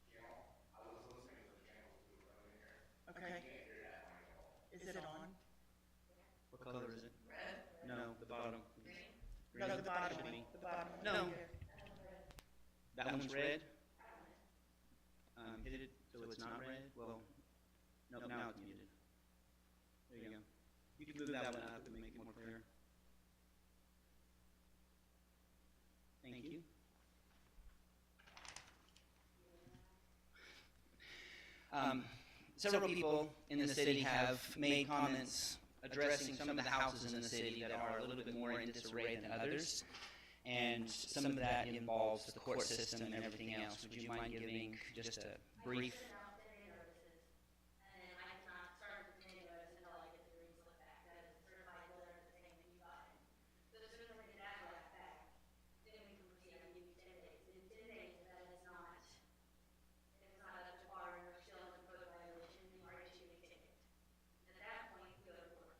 Speaker 3: channel. I was listening to the channel too earlier.
Speaker 7: Okay,
Speaker 3: You can't hear that mic at all.
Speaker 7: is it on?
Speaker 1: What color is it?
Speaker 5: Red.
Speaker 1: No, the bottom.
Speaker 7: No, the bottom
Speaker 1: Should
Speaker 7: one,
Speaker 1: be.
Speaker 7: the bottom one.
Speaker 1: No.
Speaker 7: Here.
Speaker 1: That one's red? Hit it so it's not red? Well, no, now it's muted. There you go. You can move that one up and make it more clear. Thank you. Several people in the city have made comments addressing some of the houses in the city that are a little bit more in disarray than others. And some of that involves the court system and everything else. Would you mind giving just a brief?
Speaker 8: I send out the day notices, and then I cannot start the day notice until I get the green slip back. That is a certified letter of the same that you got in. So as soon as I get that back, then we can proceed. I can give you 10 days. In 10 days, if that is not, if it's not up to par and we're still in the code violation, then you are issuing a ticket. At that point, we go to court.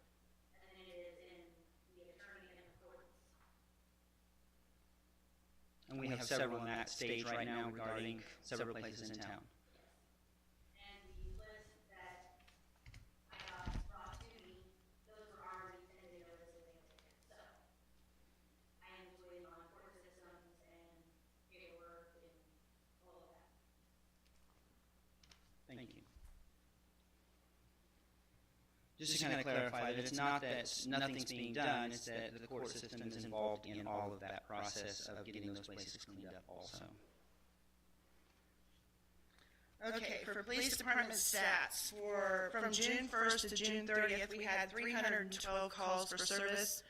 Speaker 8: And then it is in the attorney and the courts.
Speaker 1: And we have several in that stage right now regarding several places in town.
Speaker 8: And the list that I got brought to me, those were already 10-day notices and tickets. So I am just waiting on court systems and paperwork and all of that.
Speaker 1: Thank you. just to kind of clarify that it's not that nothing's being done, it's that the court system is involved in all of that process of getting those places cleaned up also.
Speaker 7: Okay, for police department stats, from June 1st to June 30th, we had 312 calls for service,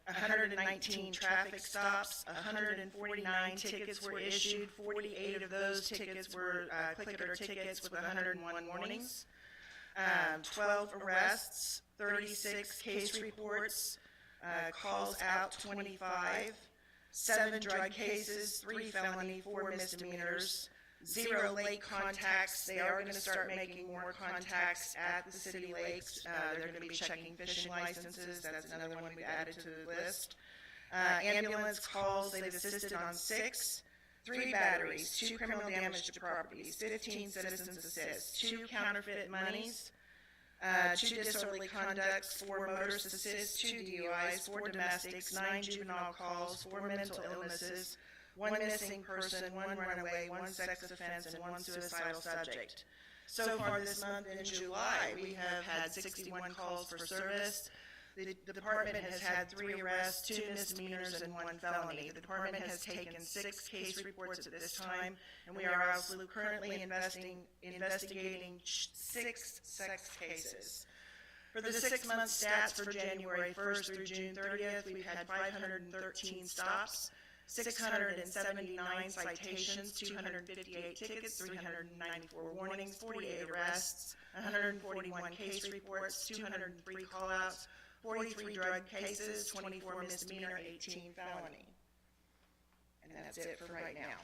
Speaker 7: 119 traffic stops, 149 tickets were issued, 48 of those tickets were click it or tickets with 101 warnings, 12 arrests, 36 case reports, calls out 25, 7 drug cases, 3 felony, 4 misdemeanors, 0 lake contacts. They are going to start making more contacts at the city lakes. They're going to be checking fishing licenses. That's another one we added to the list. Ambulance calls, they've assisted on 6. 3 batteries, 2 criminal damage to properties, 15 citizens assists, 2 counterfeit monies, 2 disorderly conducts, 4 motorist assists, 2 DUIs, 4 domestics, 9 juvenile calls, 4 mental illnesses, 1 missing person, 1 runaway, 1 sex offense, and 1 suicidal subject. So far this month in July, we have had 61 calls for service. The department has had 3 arrests, 2 misdemeanors, and 1 felony. The department has taken 6 case reports at this time, and we are also currently investigating 6 sex cases. For the 6-month stats for January 1st through June 30th, we've had 513 stops, 679 citations, 258 tickets, 394 warnings, 48 arrests, 141 case reports, 203 callouts, 43 drug cases, 24 misdemeanor, 18 felony. And that's it for right now.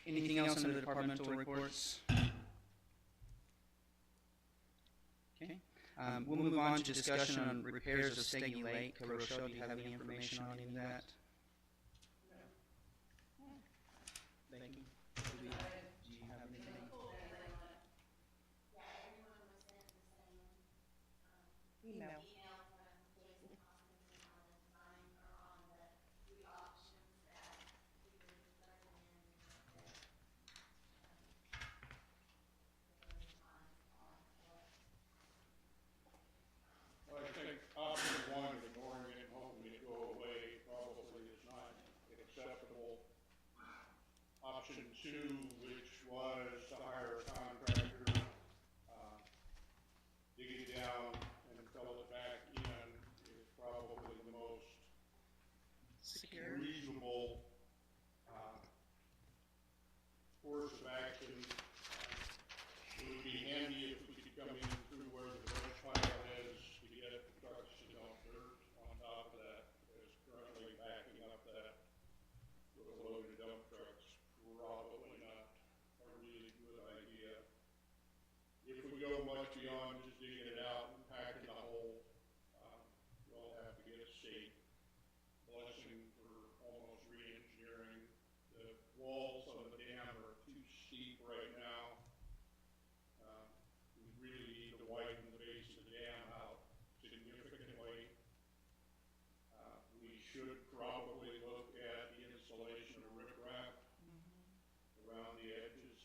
Speaker 1: Anything else under the departmental reports? Okay. We'll move on to discussion on repairs of Steggy Lake. Rochelle, do you have any information on any of that? Becky, do you have anything?
Speaker 7: Email.
Speaker 6: Well, I think option 1, ignoring it and hoping it go away, probably is not acceptable. Option 2, which was to hire a contractor, dig it down and fill it back in, is probably the most
Speaker 7: Secure.
Speaker 6: reasonable course of action. It would be handy if we could come in through where the brush pile is to get trucks to dump dirt on top of that, because currently backing up that with a load of dump trucks, probably not a really good idea. If we go much beyond just digging it out and packing the hole, we'll have to get a state blessing for almost re-engineering. The walls on the dam are too steep right now. We really need to widen the base of the dam out significantly. We should probably look at the installation of riprap around the edges.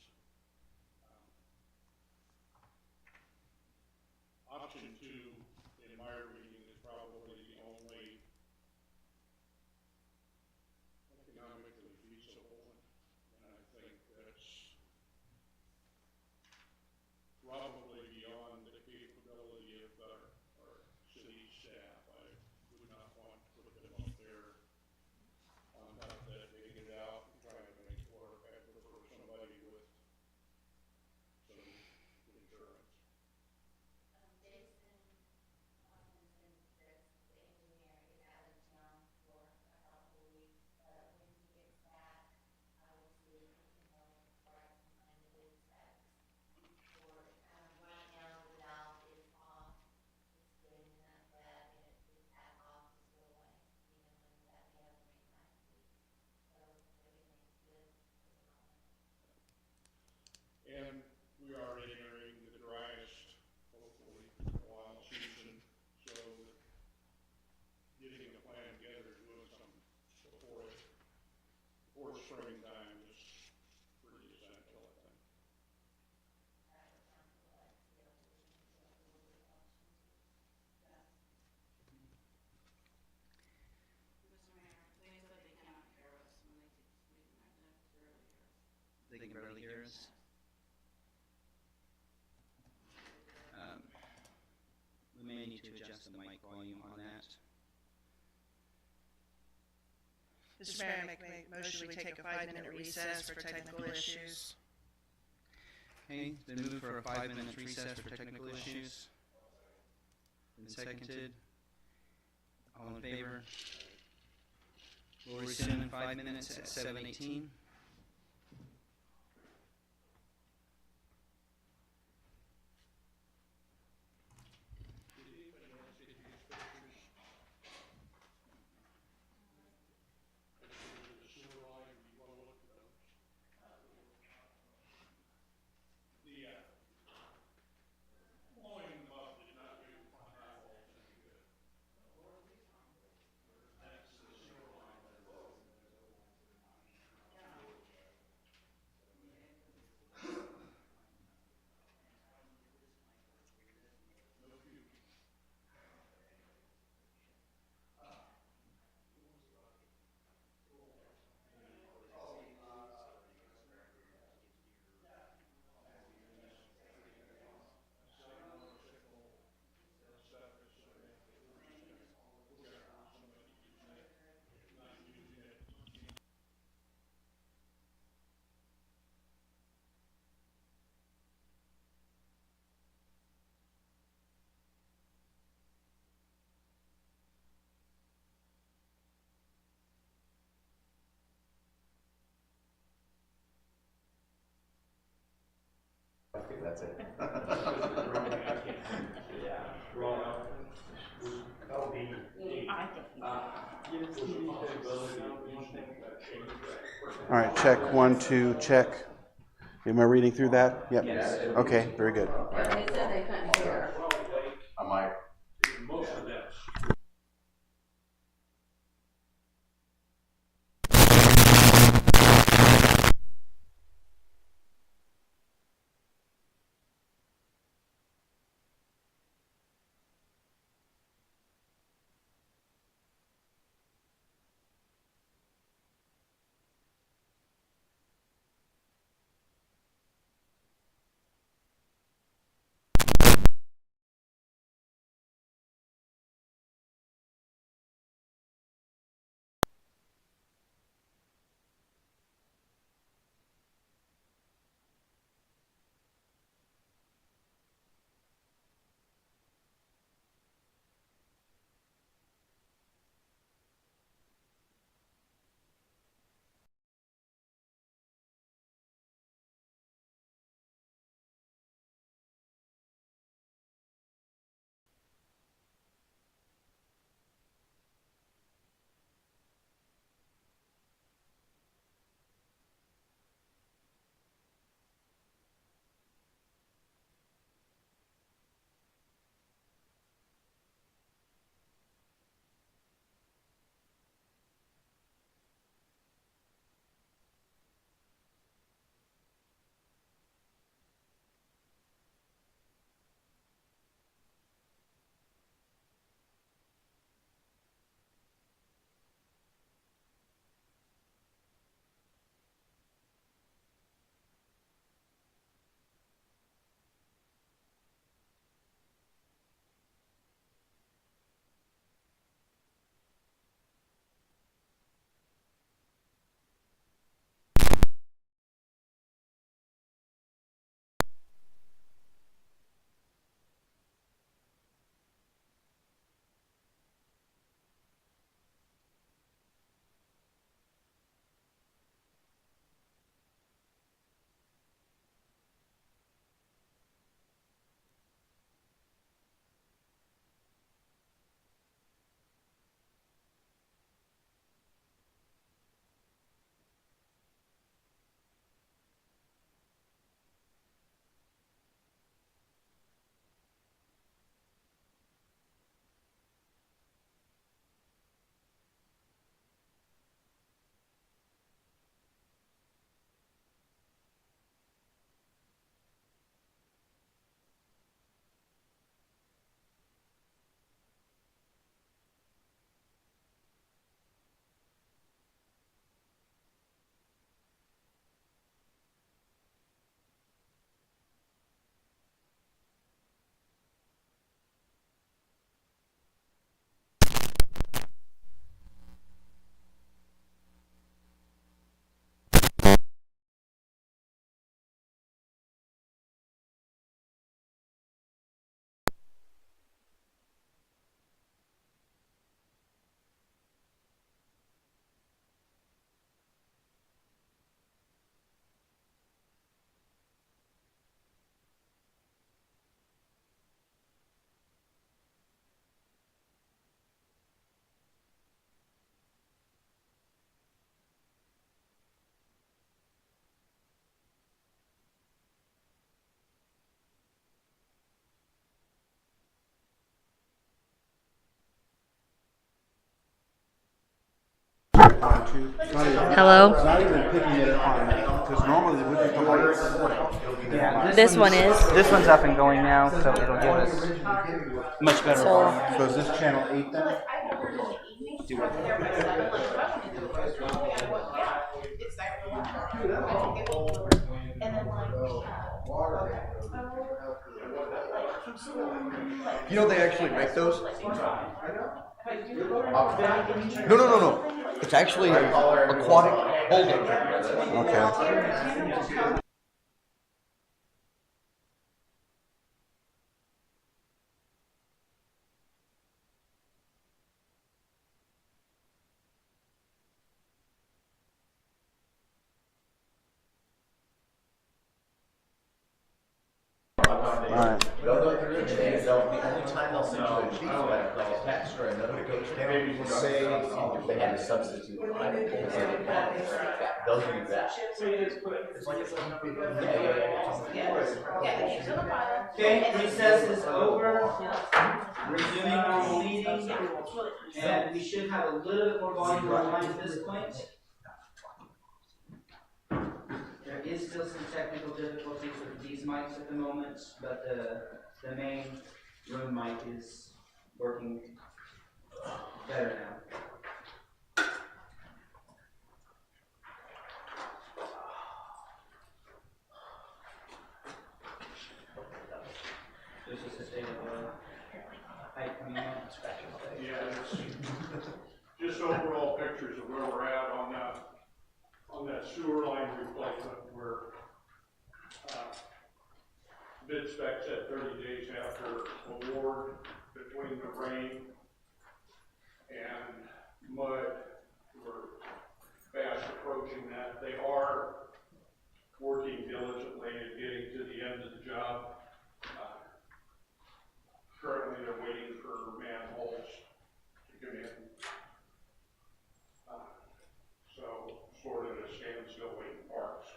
Speaker 6: before springtime is pretty essential, I think.
Speaker 5: Mr. Mayor, they said they cannot hear us when they keep speaking like that, barely hear us.
Speaker 1: They can barely hear us. We may need to adjust the mic volume on that.
Speaker 7: Mr. Mayor, I make a motion we take a 5-minute recess for technical issues.
Speaker 1: Okay, then move for a 5-minute recess for technical issues. Been seconded. All in favor? We'll resume in 5 minutes at 7:18.
Speaker 9: I think that's it. All right, check 1, 2, check. Am I reading through that? Yep. Yes. Okay, very good.
Speaker 5: They said they couldn't hear.
Speaker 9: I might.
Speaker 6: Most of that
Speaker 9: on too.
Speaker 10: Hello?
Speaker 9: It's not even picking it on, because normally we pick the lights.
Speaker 1: Yeah,
Speaker 10: This one is.
Speaker 1: This one's up and going now, so it'll give us much better
Speaker 10: So-
Speaker 1: volume.
Speaker 9: So is this channel 8 then?
Speaker 11: You know they actually make those? No. It's actually aquatic holding.
Speaker 9: Okay. Alright.
Speaker 11: The only time they'll send you a sheet like a text or a notification will say if they had to substitute they'll do that. It's like
Speaker 1: Okay, recess is over. Resuming normal meeting. And we should have a little bit more volume online at this point. There is still some technical difficulties with these mics at the moment, but the main room mic is working better now. This is the state of the pipe coming out.
Speaker 6: Yeah, it's just overall pictures of where we're at on that sewer line replacement where bid specs at 30 days after award between the rain and mud. We're fast approaching that. They are working diligently at getting to the end of the job. Currently, they're waiting for manholes to come in. So, sort of a standstill waiting parts.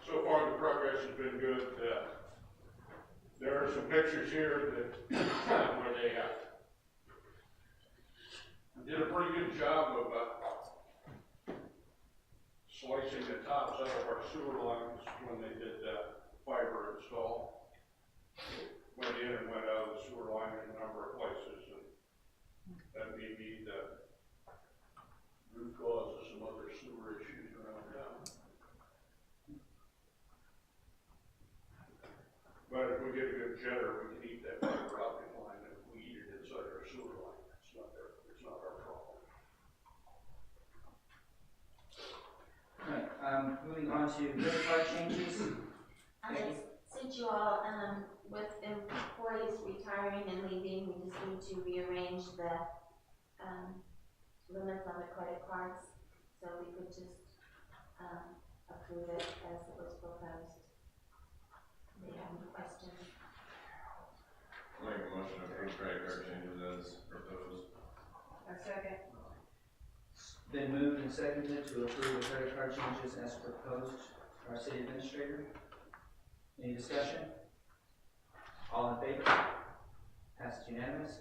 Speaker 6: So far, the progress has been good. There are some pictures here that where they did a pretty good job of slicing the tops out of our sewer lines when they did fiber install. Went in and went out of the sewer line in a number of places, and that may be the root cause of some other sewer issues around town. But if we get a good jetter, we can eat that fiber optic line and we eat it inside our sewer line. It's not our problem.
Speaker 1: Alright, moving on to credit card changes.
Speaker 12: Since you all, with employees retiring and leaving, we just need to rearrange the, limits on the credit cards, so we could just, approve it as it was proposed. Do you have any questions?
Speaker 4: I'll make a motion to approve credit card changes as proposed.
Speaker 7: A second.
Speaker 1: Been moved and seconded to approve the credit card changes as proposed by our city administrator. Any discussion? All in favor? Passed unanimous.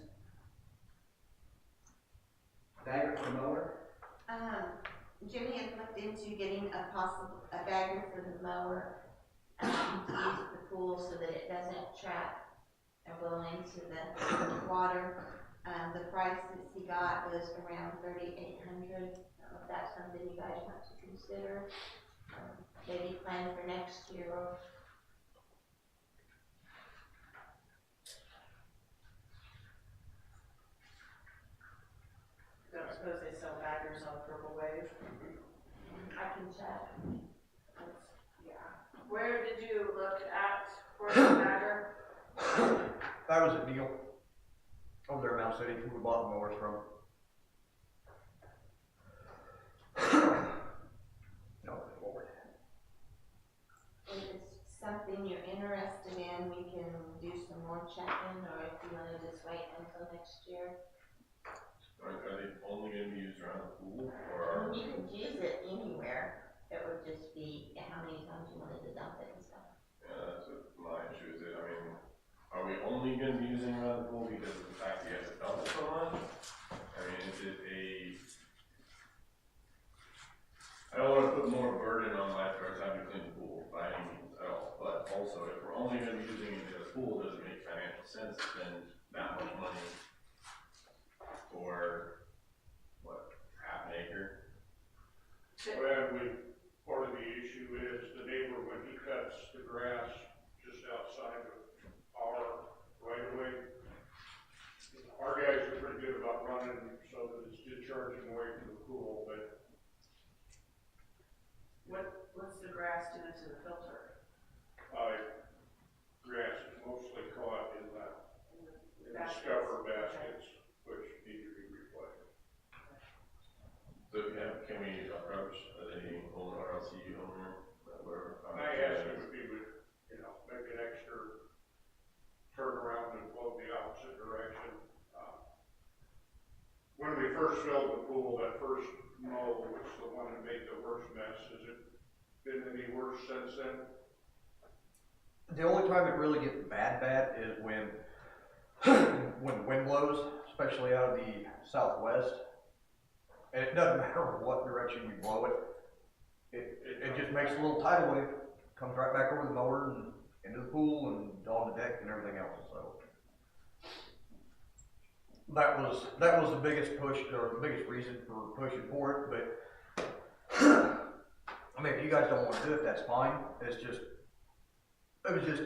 Speaker 1: Bagger for mower.
Speaker 12: Jimmy had looked into getting a bagger for the mower, to use the pool so that it doesn't trap or blow into the water. The price that he got was around $3,800. I don't know if that's something you guys want to consider. Maybe plan for next year.
Speaker 7: Don't suppose they sell baggers on Purple Wave?
Speaker 12: I can check.
Speaker 7: Yeah. Where did you look at for the bagger?
Speaker 11: That was at Neil. Over there in Mount City, who we bought the mowers from. No, forward.
Speaker 12: If it's something you're interested in, we can do some more checking, or if you wanna just wait until next year.
Speaker 4: Are they only going to be used around the pool, or
Speaker 12: You can use it anywhere. It would just be how many times you wanted to dump it and stuff.
Speaker 4: yeah, that's what my issue is. I mean, are we only going to be using around the pool because of the fact that you have to dump it so much? I mean,
Speaker 11: spend that much money for, what, half an acre?
Speaker 6: Well, part of the issue is the neighbor, when he cuts the grass just outside of our right of way, our guys are pretty good about running so that it's discharging away to the pool, but
Speaker 7: What's the grass doing to the filter?
Speaker 6: grass is mostly caught in the scupper baskets, which need to be replaced.
Speaker 11: So, yeah, can we approach any old RLC owner, whatever?
Speaker 6: I asked him if he would, make an extra turnaround and flow the opposite direction. When we first filled the pool, that first mow was the one that made the worst mess. Has it been any worse since then?
Speaker 10: The only time it really gets bad is when when the wind blows, especially out of the southwest. And it doesn't matter what direction you blow it, it just makes a little tidal wave, comes right back over the mower and into the pool and on the deck and everything else. So that was the biggest push, or the biggest reason for pushing for it. But I mean, if you guys don't want to do it, that's fine. It was just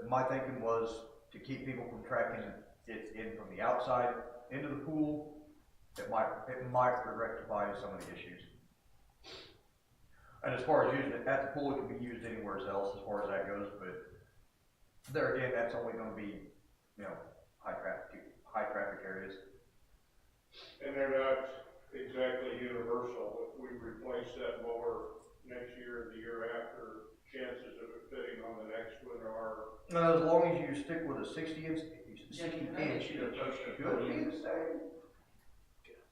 Speaker 10: my thinking was to keep people from tracking it in from the outside into the pool. It might rectify some of the issues. And as far as using it at the pool, it can be used anywhere else as far as that goes. But there again, that's only going to be, high traffic areas.
Speaker 6: And they're not exactly universal. If we replace that mower next year or the year after, chances of it fitting on the next one are.
Speaker 10: As long as you stick with a 60-inch,
Speaker 1: you to approach the
Speaker 10: should be
Speaker 1: podium?
Speaker 10: the same.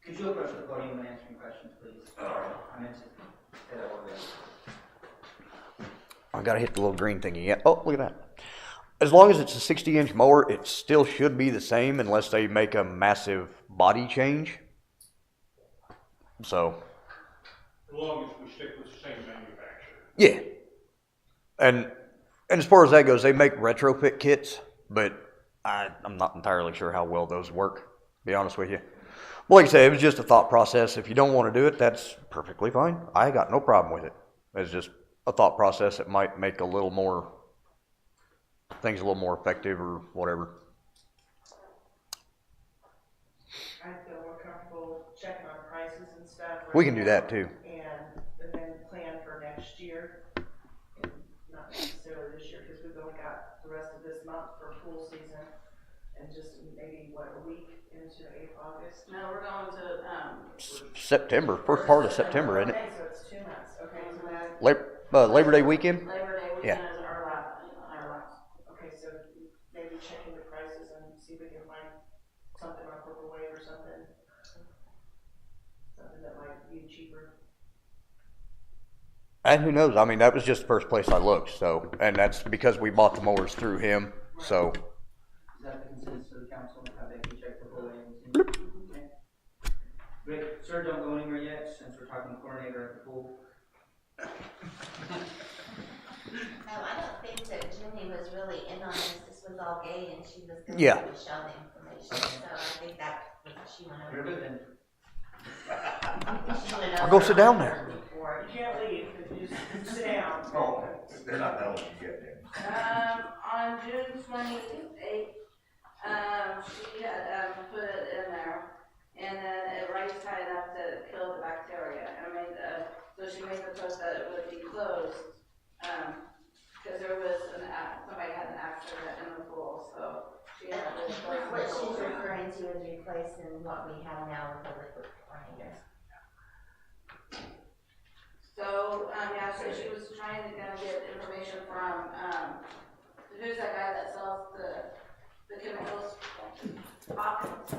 Speaker 1: Could you approach the podium and answer any questions, please? I meant to get that over there.
Speaker 10: I gotta hit the little green thingy. Yeah. Oh, look at that. As long as it's a 60-inch mower, it still should be the same unless they make a massive body change. So.
Speaker 6: As long as we stick with the same manufacturer.
Speaker 10: Yeah. And as far as that goes, they make retrofit kits, but I'm not entirely sure how well those work, to be honest with you. But like I say, it was just a thought process. If you don't want to do it, that's perfectly fine. I got no problem with it. It's just a thought process that might make things a little more effective or whatever.
Speaker 7: I feel more comfortable checking on prices and stuff.
Speaker 10: We can do that too.
Speaker 7: And then plan for next year. Not necessarily this year, because we've only got the rest of this month for pool season. And just maybe, a week into August?
Speaker 5: No, we're going to,
Speaker 10: September, first part of September, isn't it?
Speaker 7: Okay, so it's 2 months. Okay, so that.
Speaker 10: Labor Day weekend?
Speaker 5: Labor Day weekend is our last.
Speaker 7: Okay, so maybe check into prices and see if we can find something on Purple Wave or something. Something that might be cheaper.
Speaker 10: And who knows? I mean, that was just the first place I looked. So, and that's because we bought the mowers through him. So.
Speaker 1: Is that the consensus of the council? Have they checked the full way? Okay. Rick, sir, don't go anywhere yet, since we're talking chlorinator at the pool.
Speaker 12: I don't think that Jimmy was really in on this. This was all gay, and she was going
Speaker 10: Yeah.
Speaker 12: to Michelle the information. So I think that was what she went over.
Speaker 1: You're good then.
Speaker 12: She went over
Speaker 10: I'll go sit down there.
Speaker 7: You can't leave, just sit down.
Speaker 11: Oh, they're not gonna let you get there.
Speaker 5: On June 28th, she had, put it in there, and then it raised high enough to kill the bacteria. So she made the post that it would be closed, because there was somebody had an accident in the pool, so she had to close the
Speaker 12: What she's
Speaker 5: pool.
Speaker 12: referring to is replacing what we have now with the liquid chlorinator.
Speaker 5: So, so she was trying to kind of get information from, who's that guy that sells the chemicals? Hawkins.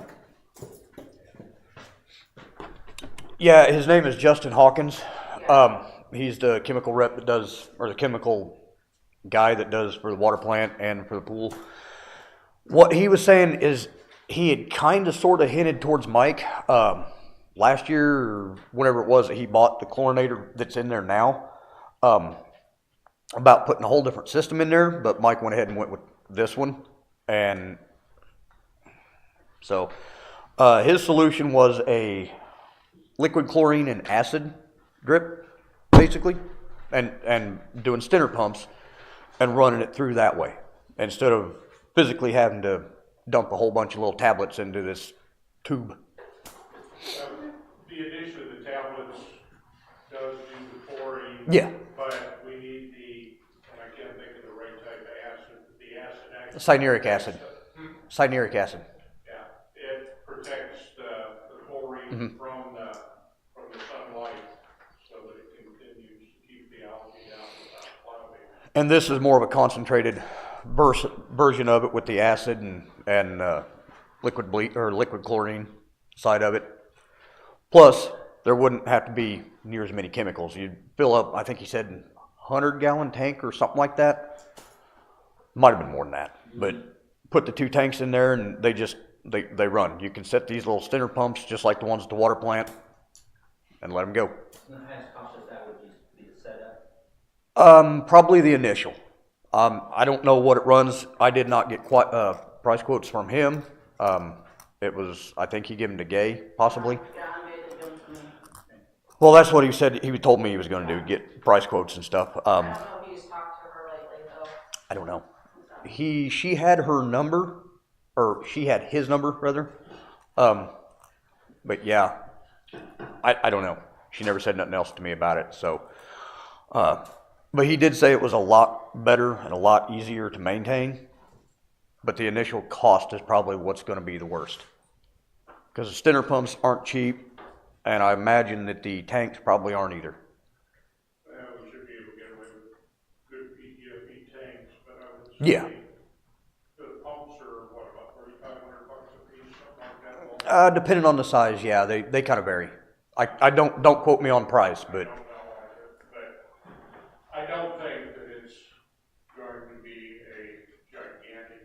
Speaker 10: Yeah, his name is Justin Hawkins. He's the chemical rep that does, or the chemical guy that does for the water plant and for the pool. What he was saying is he had kind of sort of hinted towards Mike last year, or whenever it was that he bought the chlorinator that's in there now, about putting a whole different system in there, but Mike went ahead and went with this one. And So, his solution was a liquid chlorine and acid drip, basically, and doing stinner pumps and running it through that way, instead of physically having to dump a whole bunch of little tablets into this tube.
Speaker 6: The addition of the tablets does do the chlorine.
Speaker 10: Yeah.
Speaker 6: But we need and I can't think of the right type of acid, the acid actually.
Speaker 10: Cyanuric acid. Cyanuric acid.
Speaker 6: Yeah, it protects the chlorine from the sunlight so that it continues to keep the algae down without clouding.
Speaker 10: And this is more of a concentrated version of it with the acid and liquid liquid chlorine side of it. Plus, there wouldn't have to be near as many chemicals. You'd fill up, I think he said, 100-gallon tank or something like that. Might have been more than that, but put the 2 tanks in there and they run. You can set these little stinner pumps just like the ones at the water plant and let them go.
Speaker 11: The highest cost of that would just be the setup?
Speaker 10: Probably the initial. I don't know what it runs. I did not get quite price quotes from him. It was, I think he gave them to Gay, possibly. Well, that's what he said. He told me he was going to do, get price quotes and stuff.
Speaker 5: I don't know if he's talked to her lately, though.
Speaker 10: I don't know. She had her number, or she had his number, rather. But yeah, I don't know. She never said nothing else to me about it, so. But he did say it was a lot better and a lot easier to maintain. But the initial cost is probably what's going to be the worst. Because the stinner pumps aren't cheap, and I imagine that the tanks probably aren't either.
Speaker 6: We should be able to get away with good PTFE tanks, but I would
Speaker 10: Yeah.
Speaker 6: say the pumps are, what, about $3,500 a piece, something like that?
Speaker 10: Depending on the size, yeah, they kind of vary. I don't quote me on price, but
Speaker 6: I don't know either, but I don't think that it's going to be a gigantic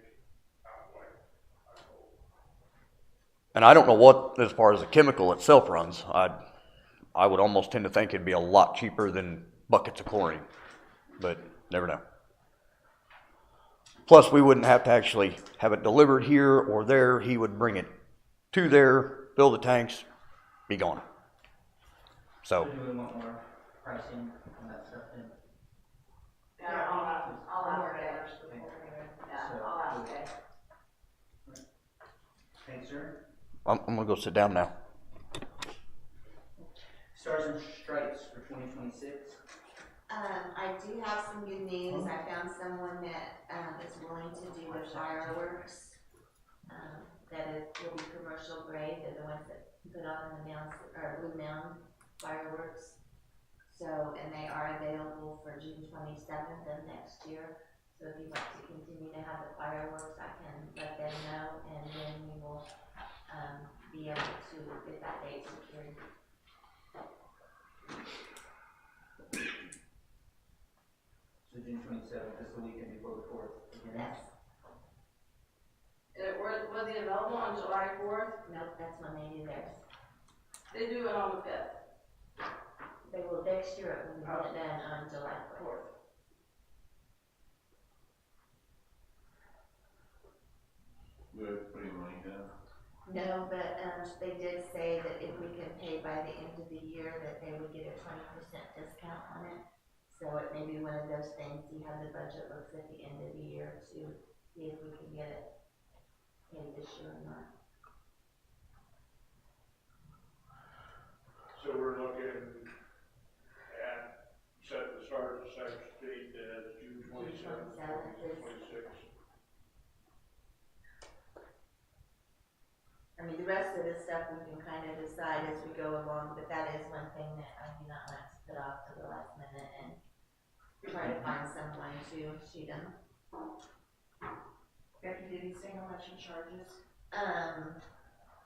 Speaker 6: outlay, I hope.
Speaker 10: and I don't know what, as far as the chemical itself runs. I would almost tend to think it'd be a lot cheaper than buckets of chlorine, but never know. Plus, we wouldn't have to actually have it delivered here or there. He would bring it to there, fill the tanks, be gone. So,
Speaker 11: Do we want more pricing on that stuff then?
Speaker 12: Yeah, I'll ask Gay. Yeah, I'll ask Gay.
Speaker 11: Thanks, sir.
Speaker 10: I'm gonna go sit down now.
Speaker 11: Stars and Stripes for 2026.
Speaker 12: I do have some good news. I found someone that, is willing to do the fireworks. Will be commercial grade. They're the ones that put on the Blue Mountain fireworks. So, and they are available for June 27th of next year. So if you'd like to continue to have the fireworks, I can let them know, and then we will, be able to get that date secured.
Speaker 11: So June 27th is the weekend before the 4th.
Speaker 12: Yes.
Speaker 5: Was he available on July 4th?
Speaker 12: Nope, that's when they do theirs.
Speaker 5: They do it on the 5th.
Speaker 12: They will, next year it will be done on July 4th.
Speaker 4: We're putting money down.
Speaker 12: No, but, they did say that if we can pay by the end of the year, that they would get a 20% discount on it. So it may be one of those things, see how the budget looks at the end of the year to see if we can get it paid this year or not.
Speaker 6: So we're looking at set the start of the second date as June 27th, 2026.
Speaker 12: I mean, the rest of the stuff we can kind of decide as we go along, but that is one thing that I do not like to put off to the last minute and try to find someone to shoot them.
Speaker 7: Becky, did he say how much he charges?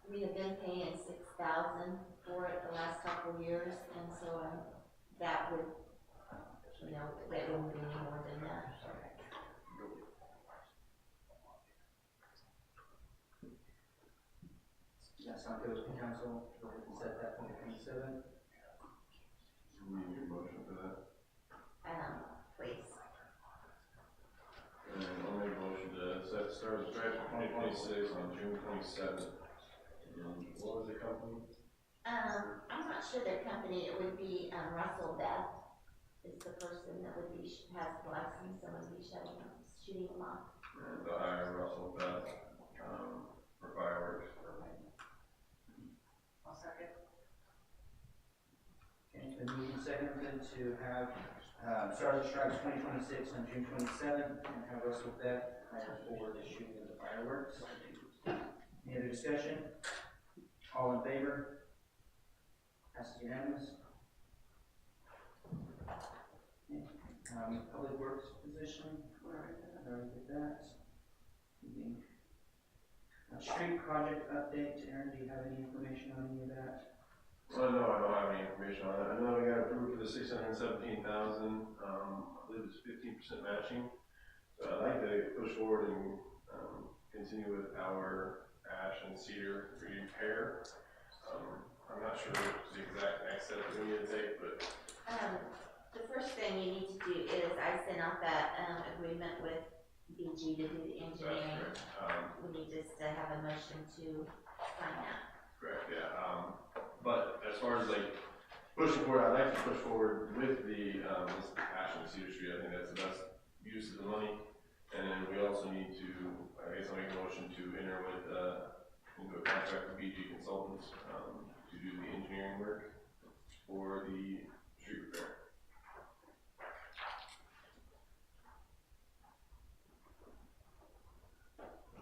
Speaker 12: We have been paying $6,000 for it the last couple of years, and so, that would, that wouldn't be any more than that.
Speaker 11: Does that sound good with the council? Go ahead and set that for the 27th.
Speaker 4: We need a motion for that.
Speaker 12: Please.
Speaker 4: And I'll make a motion to set Stars and Stripes for 2026 on June 27th.
Speaker 13: And what was the company?
Speaker 12: I'm not sure their company, it would be, Russell Beth is the person that would be, has the license, and would be shooting them off.
Speaker 13: And to hire Russell Beth, for fireworks.
Speaker 1: I'll second. Okay, it's been moved and seconded to have, Sergeant Stripes 2026 on June 27th, and have Russell Beth hire for the shooting of the fireworks. Any other discussion? All in favor? Passes unanimous. Okay, Public Works position, I already did that. Street project update, Aaron, do you have any information on any of that?
Speaker 13: Well, no, I don't have any information on it. I know we got approved for the $617,000, I believe it's 15% matching. So I'd like to push forward and, continue with our ash and cedar repair. I'm not sure the exact next step that we need to take, but.
Speaker 12: The first thing you need to do is, I sent out that, agreement with BG to do the engineering. We need just to have a motion to sign that.
Speaker 13: Correct, yeah, but as far as like pushing forward, I'd like to push forward with the, this ash and cedar street. I think that's the best use of the money. And then we also need to, I guess I'll make a motion to enter with, into a contract with BG Consultants, to do the engineering work for the street repair.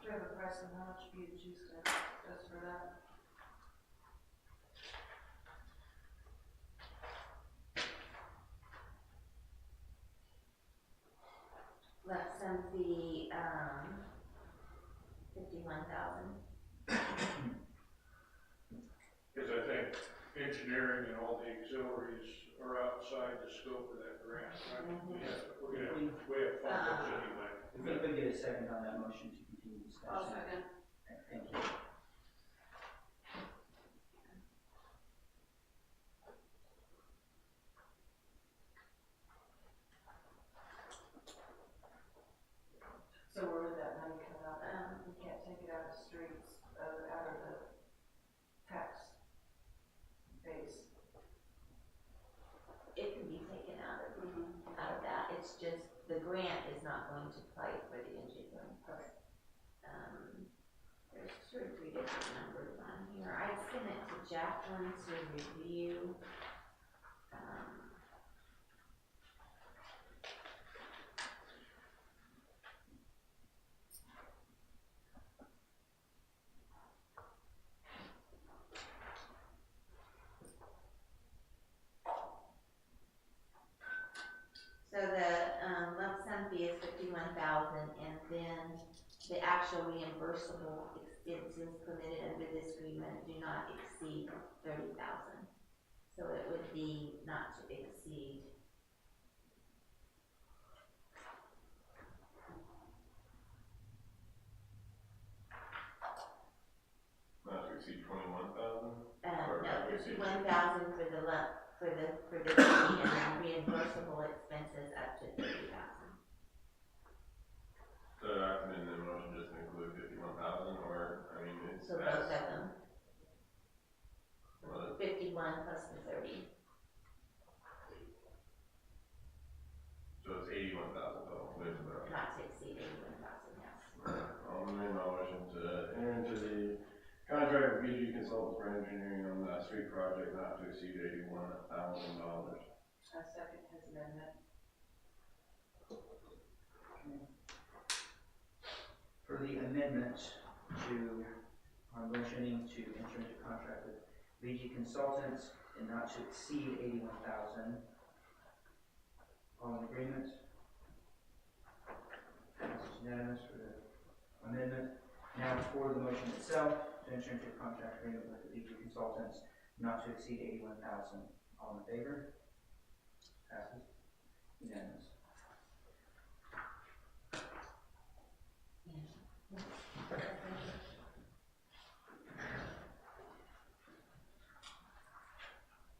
Speaker 5: Do you have a price on how much you choose to just for that?
Speaker 12: Let some be, 51,000.
Speaker 6: Because I think engineering and all the auxiliaries are outside the scope of that grant, right? We have funds anyway.
Speaker 1: If we could get a second on that motion to continue discussion.
Speaker 5: I'll second.
Speaker 1: Okay, thank you.
Speaker 5: So where would that money come out? We can't take it out of streets, out of the tax base.
Speaker 12: It can be taken out of that, it's just, the grant is not going to pay for the engineering.
Speaker 5: Okay.
Speaker 12: There's 2 or 3 different numbers on here, I sent it to Jacqueline to review. So the, lump sum fee is 51,000, and then the actual reimbursable expenses permitted under this agreement do not exceed 30,000. So it would be not to exceed.
Speaker 13: Not to exceed 21,000?
Speaker 12: No, 51,000 for the lump, for the fee, and then reimbursable expenses up to 30,000.
Speaker 13: So I can in the motion just include 51,000, or, I mean, it's.
Speaker 12: So both of them.
Speaker 13: What?
Speaker 12: 51 plus the 30.
Speaker 13: So it's 81,000 total, with the.
Speaker 12: Not to exceed 81,000, yes.
Speaker 13: I'll make my motion to enter into the contract with BG Consultants for engineering on that street project not to exceed $81,000.
Speaker 5: I second his amendment.
Speaker 1: For the amendment to, our motioning to enter into contract with BG Consultants and not to exceed 81,000. All in agreement? Passes unanimous for the amendment. Now for the motion itself, to enter into a contract agreement with the BG Consultants not to exceed 81,000. All in favor? Passes unanimous.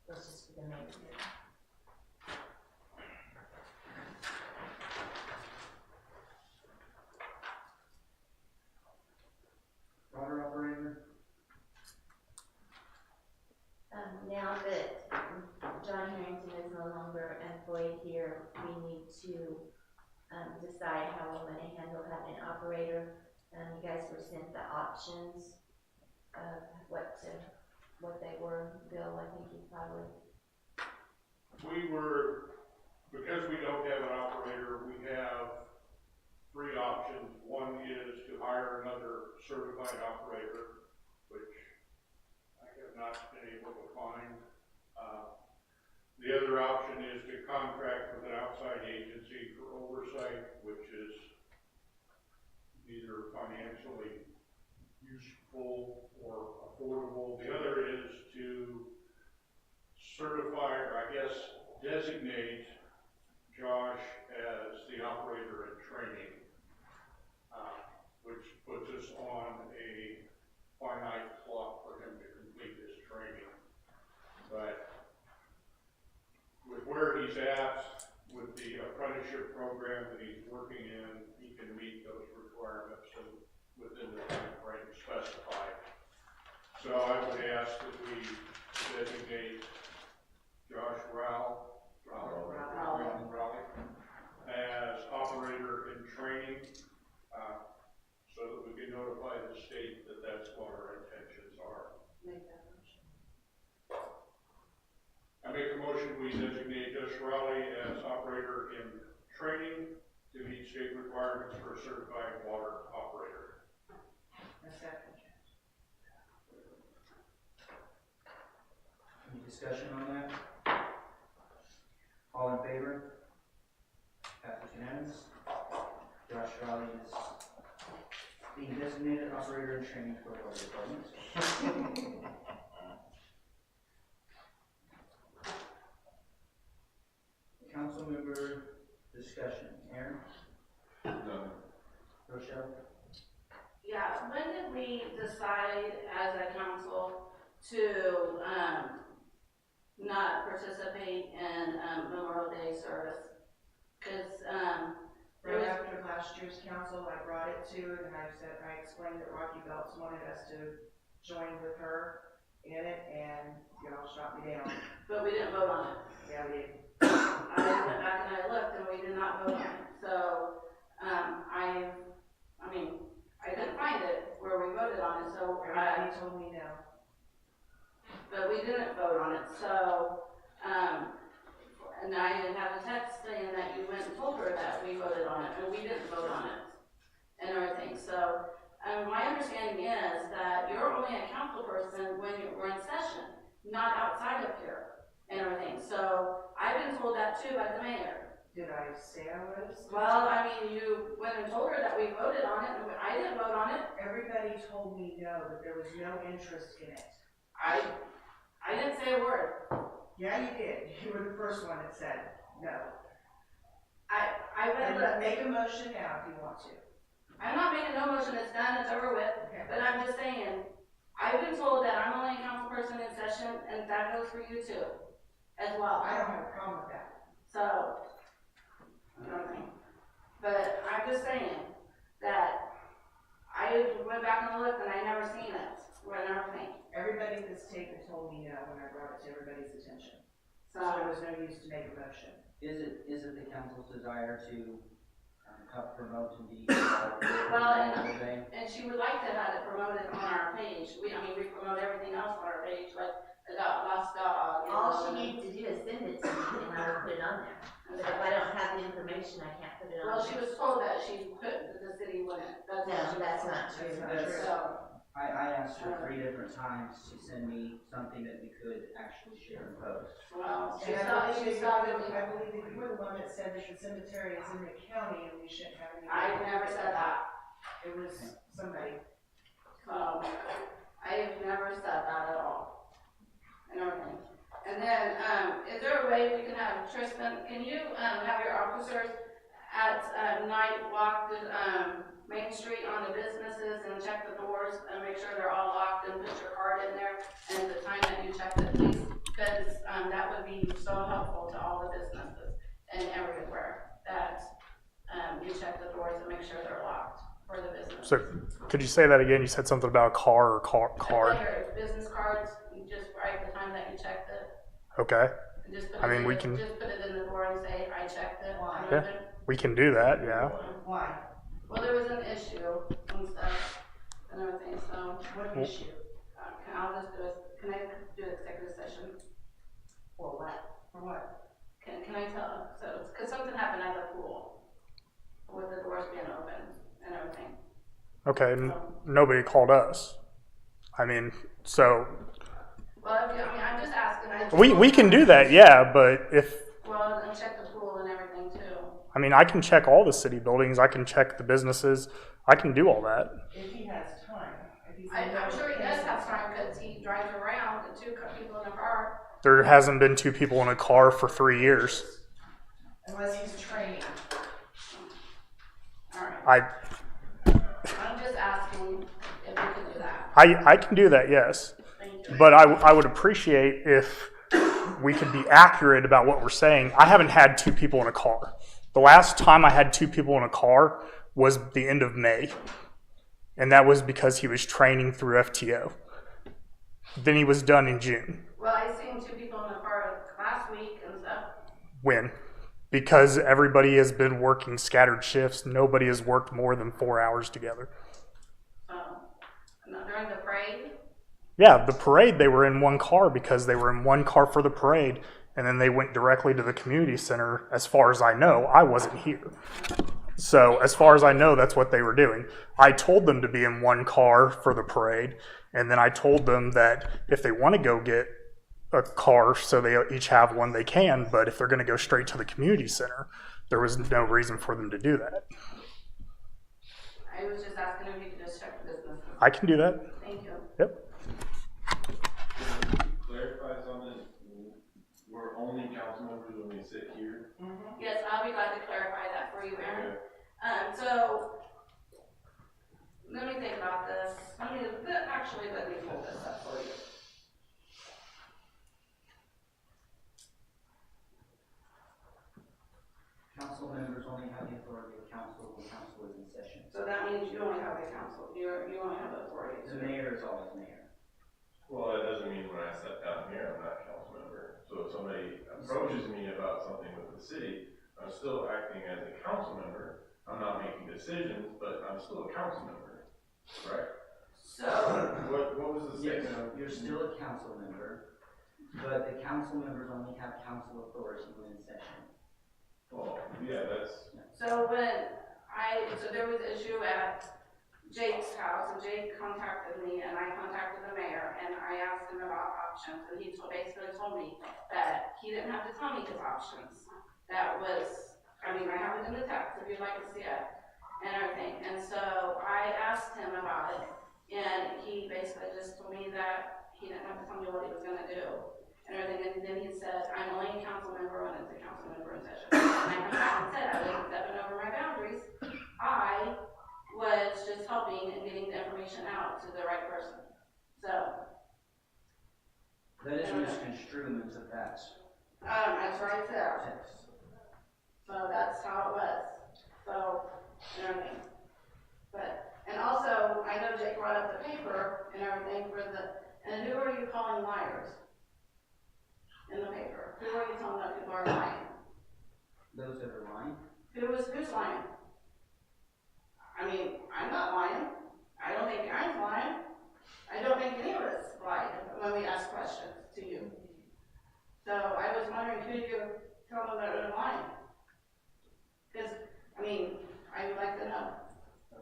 Speaker 12: That's just for the mayor.
Speaker 1: Water operator?
Speaker 12: options of what they were. Bill, I think you probably.
Speaker 6: Because we don't have an operator, we have 3 options. One is to hire another certified operator, which I have not been able to find. The other option is to contract with an outside agency for oversight, which is neither financially useful or affordable. The other is to certify, or I guess designate Josh as the operator in training, which puts us on a finite clock for him to complete his training. But with where he's at, with the apprenticeship program that he's working in, he can meet those requirements and within the time frame specified. So I would ask that we designate Josh Rowley as operator in training, so that we can notify the state that that's what our intentions are.
Speaker 12: Make that motion.
Speaker 6: I make a motion, we designate Josh Rowley as operator in training to meet state requirements for a certified water operator.
Speaker 7: A second.
Speaker 1: Any discussion on that? All in favor? Passes unanimous. Josh Rowley is being designated operator in training for the water department. Council member discussion. Aaron?
Speaker 13: No.
Speaker 1: Rochelle?
Speaker 5: Yeah, when did we decide as a council to, not participate in, Memorial Day service? Cause,
Speaker 7: Right after last year's council, I brought it to, and I explained that Rocky Belts wanted us to join with her in it, and y'all shot me down.
Speaker 5: but we didn't vote on it.
Speaker 7: Yeah, we did.
Speaker 5: I went back and I looked and we did not vote on it. So, I couldn't find it where we voted on it, so,
Speaker 7: Everybody told me no.
Speaker 5: but we didn't vote on it, so, and I have a text saying that you went and told her that we voted on it, and we didn't vote on it, and everything, so, my understanding is that you're only a council person when we're in session, not outside of here, and everything, so, I've been told that too by the mayor.
Speaker 7: Did I say I was?
Speaker 5: Well, you went and told her that we voted on it, and I didn't vote on it.
Speaker 7: Everybody told me no, that there was no interest in it.
Speaker 5: I didn't say a word.
Speaker 7: Yeah, you did. You were the first one that said no.
Speaker 5: I went and
Speaker 7: And
Speaker 5: looked.
Speaker 7: make a motion now if you want to.
Speaker 5: I'm not making no motion, it's done, it's over with,
Speaker 7: Okay.
Speaker 5: but I'm just saying, I've been told that I'm only a council person in session, and that goes for you too, as well.
Speaker 7: I don't have a problem with that.
Speaker 5: So, but I'm just saying that I went back and looked and I never seen it, or everything.
Speaker 7: Everybody at this table told me no when I brought it to everybody's attention. So
Speaker 5: So,
Speaker 7: there was no use to make a motion.
Speaker 1: Is it the council's desire to help promote and be
Speaker 5: well, and she would like to have it promoted on our page. We promote everything else on our page, like the lost dog.
Speaker 12: All she needs to do is send it to me and I will put it on there. But if I don't have the information, I can't put it on
Speaker 5: Well,
Speaker 12: there.
Speaker 5: she was told that the city wouldn't. That's what she
Speaker 12: No,
Speaker 5: was
Speaker 12: that's
Speaker 5: told.
Speaker 12: not true.
Speaker 7: That's not true.
Speaker 5: So,
Speaker 1: I asked her 3 different times to send me something that we could actually share and post.
Speaker 5: well,
Speaker 7: And I believe that you were the one that said that the cemetery is in the county and we shouldn't have any.
Speaker 5: I never said that.
Speaker 7: It was somebody.
Speaker 5: So, I have never said that at all. And everything. And then, is there a way we can have Tristan, can you, have your officers at, night walk the, Main Street on the businesses and check the doors and make sure they're all locked and put your card in there and the time that you checked it, please? Because, that would be so helpful to all the businesses and everywhere that, you check the doors and make sure they're locked for the business.
Speaker 14: So, could you say that again? You said something about car or card.
Speaker 5: Like your business cards, you just write the time that you checked it.
Speaker 14: Okay.
Speaker 5: And just put
Speaker 14: I mean,
Speaker 5: it
Speaker 14: we
Speaker 5: in,
Speaker 14: can-
Speaker 5: just put it in the door and say, I checked it.
Speaker 7: Why?
Speaker 5: and
Speaker 14: Yeah.
Speaker 5: everything.
Speaker 14: We can do that, yeah.
Speaker 7: Why?
Speaker 5: Well, there was an issue and stuff, and everything, so.
Speaker 7: What issue?
Speaker 5: Can I do executive session?
Speaker 7: For what? For what?
Speaker 5: Can I tell, so, cause something happened at the pool with the doors being open and everything.
Speaker 14: Okay, nobody called us. I mean, so
Speaker 5: Well, if you, I mean, I'm just asking.
Speaker 14: we can do that, yeah, but if,
Speaker 5: Well, and check the pool and everything too.
Speaker 14: I mean, I can check all the city buildings, I can check the businesses, I can do all that.
Speaker 7: If he has time. If he's
Speaker 5: I'm sure he does have time because he drives around with two people in a car.
Speaker 14: There hasn't been 2 people in a car for 3 years.
Speaker 7: Unless he's training.
Speaker 5: All right.
Speaker 14: I
Speaker 5: I'm just asking if we can do that.
Speaker 14: I can do that, yes.
Speaker 5: Thank you.
Speaker 14: But I would appreciate if we could be accurate about what we're saying. I haven't had 2 people in a car. The last time I had 2 people in a car was the end of May. And that was because he was training through FTO. Then he was done in June.
Speaker 5: Well, I seen 2 people in the car last week and stuff.
Speaker 14: When? Because everybody has been working scattered shifts. Nobody has worked more than 4 hours together.
Speaker 5: During the parade.
Speaker 14: Yeah, the parade, they were in one car because they were in one car for the parade, and then they went directly to the community center. As far as I know, I wasn't here. So as far as I know, that's what they were doing. I told them to be in one car for the parade, and then I told them that if they want to go get a car so they each have one, they can, but if they're going to go straight to the community center, there was no reason for them to do that.
Speaker 5: I was just asking if you could just check the business.
Speaker 14: I can do that.
Speaker 5: Thank you.
Speaker 14: Yep.
Speaker 13: Clarify something, we're only council members when we sit here.
Speaker 5: Yes, I'll be glad to clarify that for you, Aaron. So, let me think about this. Actually, let me pull this up for you.
Speaker 1: Council members only have the authority of council when council is in session.
Speaker 5: So that means you only have the council, you only have the authority.
Speaker 1: The mayor is always mayor.
Speaker 13: Well, that doesn't mean when I sit down here, I'm not a council member. So if somebody approaches me about something with the city, I'm still acting as a council member. I'm not making decisions, but I'm still a council member, right?
Speaker 5: So.
Speaker 13: What was the
Speaker 1: Yes,
Speaker 13: statement?
Speaker 1: you're still a council member, but the council members only have council authority when in session.
Speaker 13: Well, yeah, that's.
Speaker 5: So so there was an issue at Jake's house, and Jake contacted me, and I contacted the mayor, and I asked him about options, and he basically told me that he didn't have to tell me his options. That was, I have it in the text if you'd like to see it, and everything. And so I asked him about it, and he basically just told me that he didn't have to tell me what he was gonna do, and everything. And then he said, I'm only a council member when it's a council member in session. And I come back and said, I wasn't stepping over my boundaries. I was just helping and getting the information out to the right person. So.
Speaker 1: That is misconstruement of that
Speaker 5: That's right there.
Speaker 1: text.
Speaker 5: So that's how it was. So, you know what I mean? And also, I know Jake brought up the paper and everything and who are you calling liars? In the paper? Who are you telling that people are lying?
Speaker 1: Those that are lying?
Speaker 5: Who's lying? I'm not lying. I don't think Aaron's lying. I don't think any of us lied when we ask questions to you. So I was wondering who you tell them that are lying. Because, I would like to know.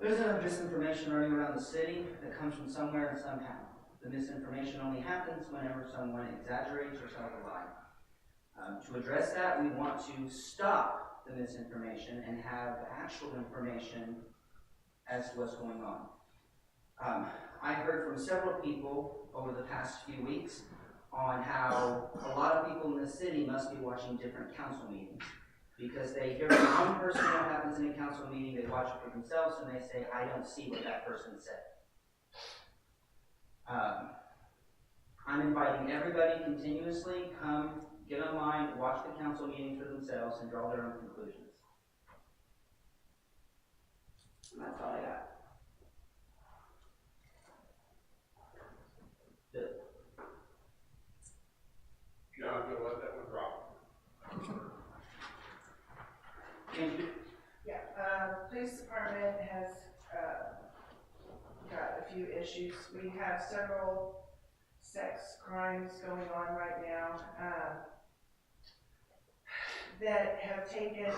Speaker 1: There's enough misinformation running around the city that comes from somewhere and somehow. The misinformation only happens whenever someone exaggerates or tells a lie. To address that, we want to stop the misinformation and have actual information as to what's going on. I heard from several people over the past few weeks on how a lot of people in the city must be watching different council meetings because they hear from one person what happens in a council meeting, they watch it for themselves, and they say, I don't see what that person said. I'm inviting everybody continuously, come, get online, watch the council meeting for themselves, and draw their own conclusions.
Speaker 5: That's all I got.
Speaker 1: Good.
Speaker 6: Yeah, I'm gonna let that one drop.
Speaker 7: Yeah, police department has got a few
Speaker 2: issues. We have several sex crimes going on right now that have taken,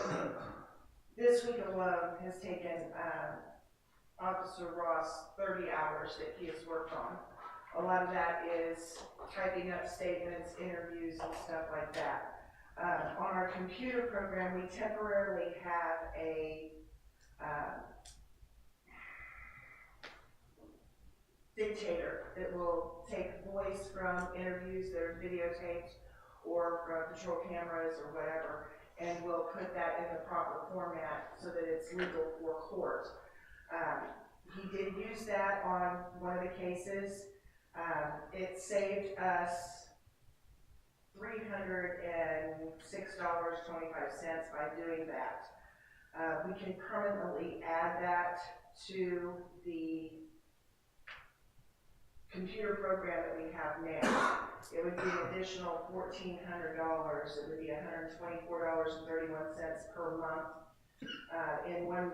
Speaker 2: this week alone has taken Officer Ross 30 hours that he has worked on. A lot of that is typing up statements, interviews, and stuff like that. On our computer program, we temporarily have a dictator that will take voice from interviews that are videotaped or from patrol cameras or whatever, and we'll put that in the proper format so that it's legal for court. He did use that on one of the cases. It saved us $306.25 by doing that. We can permanently add that to the computer program that we have now. It would be an additional $1,400. It would be $124.31 per month. In one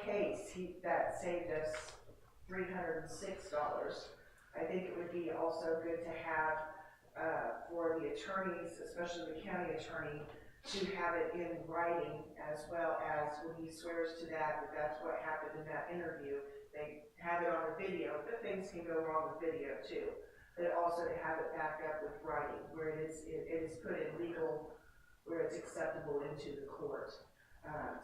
Speaker 2: case, that saved us $306. I think it would be also good to have for the attorneys, especially the county attorney, to have it in writing, as well as when he swears to that that's what happened in that interview. They have it on the video, but things can go wrong with video too. But also to have it backed up with writing, where it is put in legal, where it's acceptable into the court.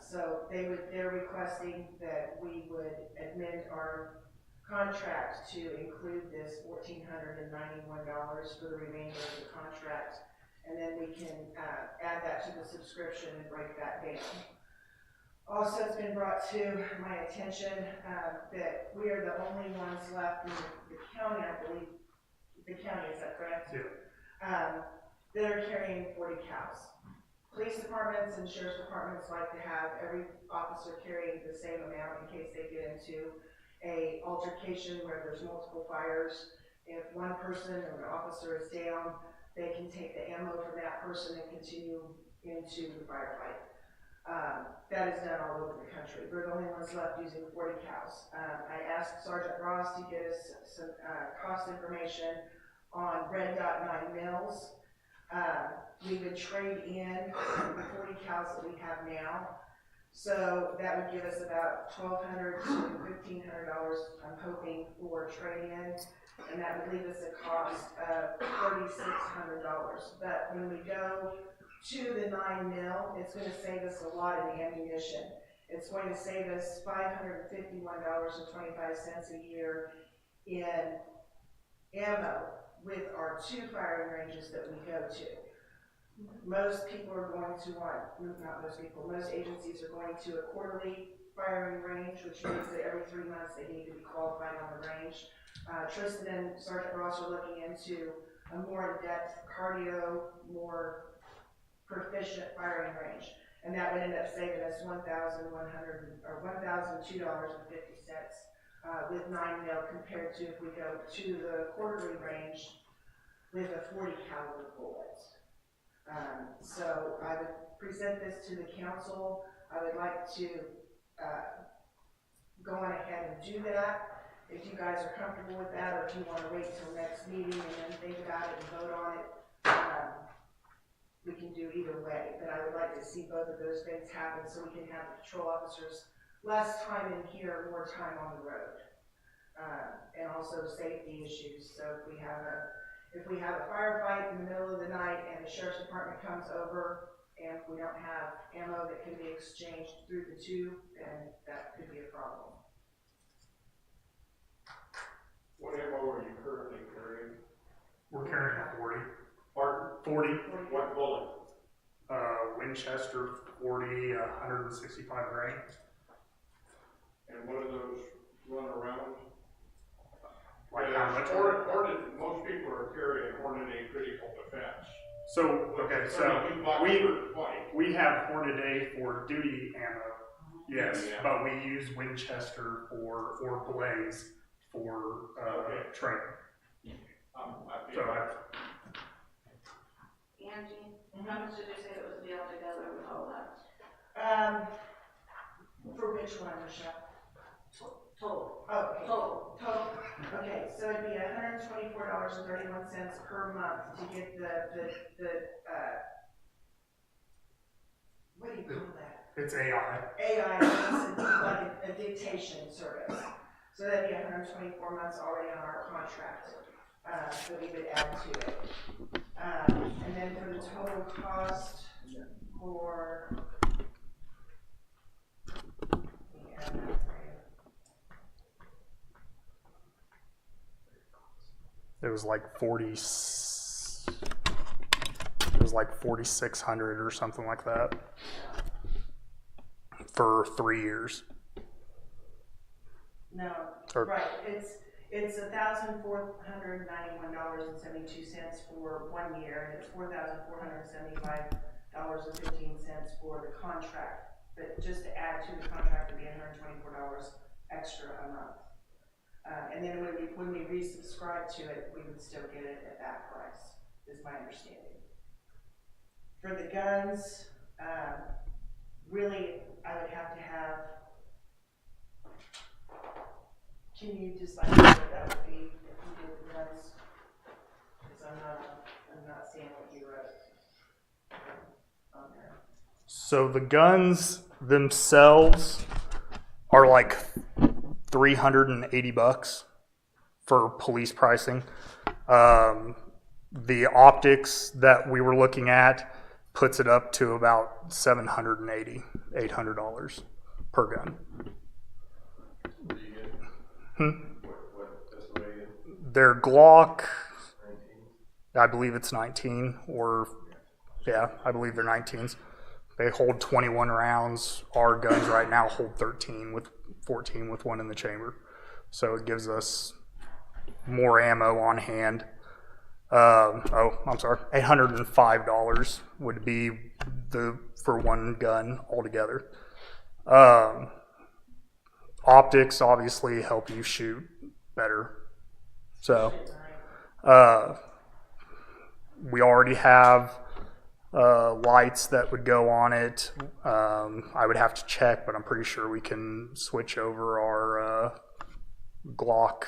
Speaker 2: So they're requesting that we would amend our contract to include this $1,491 for the remainder of the contract, and then we can add that to the subscription and break that down. Also, it's been brought to my attention that we are the only ones left in the county, I believe, the county, is that correct? Yeah. That are carrying 40 cows. Police departments and sheriff's departments like to have every officer carrying the same amount in case they get into a altercation where there's multiple fires. If one person or an officer is down, they can take the ammo from that person and continue into the firefight. That is done all over the country. We're the only ones left using 40 cows. I asked Sergeant Ross to get us some cost information on Red Dot 9 Mills. We would trade in the 40 cows that we have now. So that would give us about $1,200 to $1,500, I'm hoping, for trade-in, and that would leave us a cost of $3,600. But when we go to the 9 mil, it's going to save us a lot in ammunition. It's going to save us $551.25 a year in ammo with our 2 firing ranges that we go to. Most people are going to want, not most people, most agencies are going to a quarterly firing range, which means that every 3 months they need to be qualified on the range. Tristan and Sergeant Ross are looking into a more in-depth cardio, more proficient firing range, and that would end up saving us $1,002.50 with 9 mil compared to if we go to the quarterly range with a 40 caliber bullet. So I would present this to the council. I would like to go on ahead and do that. If you guys are comfortable with that, or if you want to wait till next meeting and then think about it and vote on it, we can do either way. But I would like to see both of those things happen so we can have the patrol officers less time in here, more time on the road. And also safety issues. So if we have a firefight in the middle of the night and the sheriff's department comes over, and if we don't have ammo that can be exchanged through the 2, then that could be a problem.
Speaker 6: What ammo are you currently carrying?
Speaker 14: We're carrying a 40.
Speaker 6: Pardon?
Speaker 14: 40.
Speaker 6: What bullet?
Speaker 14: Winchester 40, 165 grain.
Speaker 6: And what do those run around?
Speaker 14: Like how much?
Speaker 6: Most people are carrying Hornady Critical Defense.
Speaker 14: So, okay, so we have Hornady for duty ammo, yes,
Speaker 6: Yeah.
Speaker 14: but we use Winchester or Blaze for training. So
Speaker 5: Angie, how much did you say it was to be all together with all that?
Speaker 2: For which one, Michelle?
Speaker 12: Total.
Speaker 7: Okay.
Speaker 12: Total.
Speaker 7: Total, okay, so it'd be $124.31 per month to get the what do you call that?
Speaker 14: It's AI.
Speaker 7: AI, is like a dictation service. So that'd be 124 months already on our contract, that we would add to it. And then for the total cost for,
Speaker 14: It was like 4,600 or something like that for 3 years.
Speaker 7: no,
Speaker 14: Or-
Speaker 7: right, it's $1,491.72 for 1 year, and it's $4,475.15 for the contract. But just to add to the contract would be $124 extra a month. And then when we resubscribe to it, we would still get it at that price, is my understanding. For the guns, really, I would have to have, can you just like what that would be if you did the guns? Because I'm not seeing what you wrote on there.
Speaker 14: So the guns themselves are like $380 for police pricing. The optics that we were looking at puts it up to about $780, $800 per gun.
Speaker 13: What do you get? That's the way you get?
Speaker 14: Their Glock,
Speaker 13: 19?
Speaker 14: I believe it's 19, or yeah, I believe they're 19s. They hold 21 rounds. Our guns right now hold 13 with 14 with one in the chamber. So it gives us more ammo on hand. $805 would be for one gun altogether. Optics obviously help you shoot better. So we already have lights that would go on it. I would have to check, but I'm pretty sure we can switch over our Glock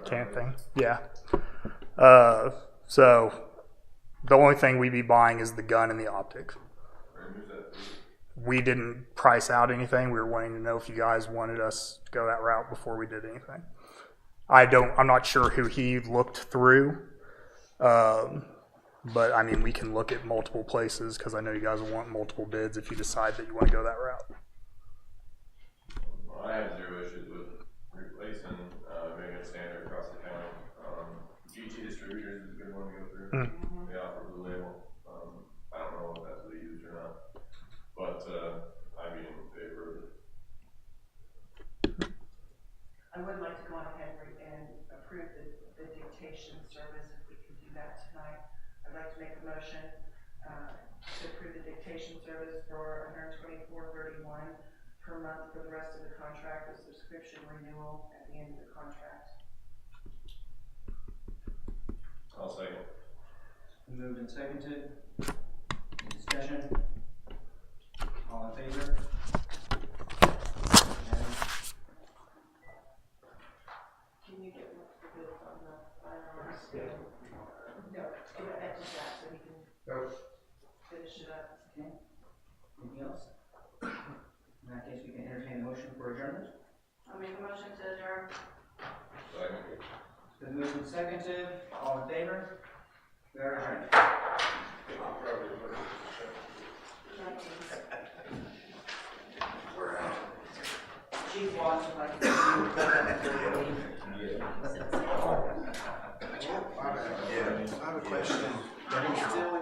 Speaker 14: can thing. Yeah. So the only thing we'd be buying is the gun and the optics. We didn't price out anything. We were wanting to know if you guys wanted us to go that route before we did anything. I'm not sure who he looked through. But I mean, we can look at multiple places because I know you guys will want multiple bids if you decide that you want to go that route.
Speaker 13: Well, I have zero issues with replacing, making it standard across the county. GT Distributors is a good one to go through. They offer Blue Label. I don't know if that's what they use or not, but I'd be in favor of it.
Speaker 7: I would like to go on ahead and approve the dictation service if we can do that tonight. I'd like to make a motion to approve the dictation service for $124.31 per month for the rest of the contract with subscription renewal at the end of the contract.
Speaker 13: I'll second.
Speaker 1: Moved and seconded. Any discussion? All in favor?
Speaker 7: Can you get the bids on the firearms? No, give it back to Jack so he can finish it up.
Speaker 1: Okay. Anything else? In that case, we can entertain a motion for adjournment.
Speaker 5: I'll make a motion to adjourn.
Speaker 13: Second.
Speaker 1: It's been moved and seconded. All in favor? We are adjourned. Chief Watts would like to do
Speaker 9: I have a question. Are you still in your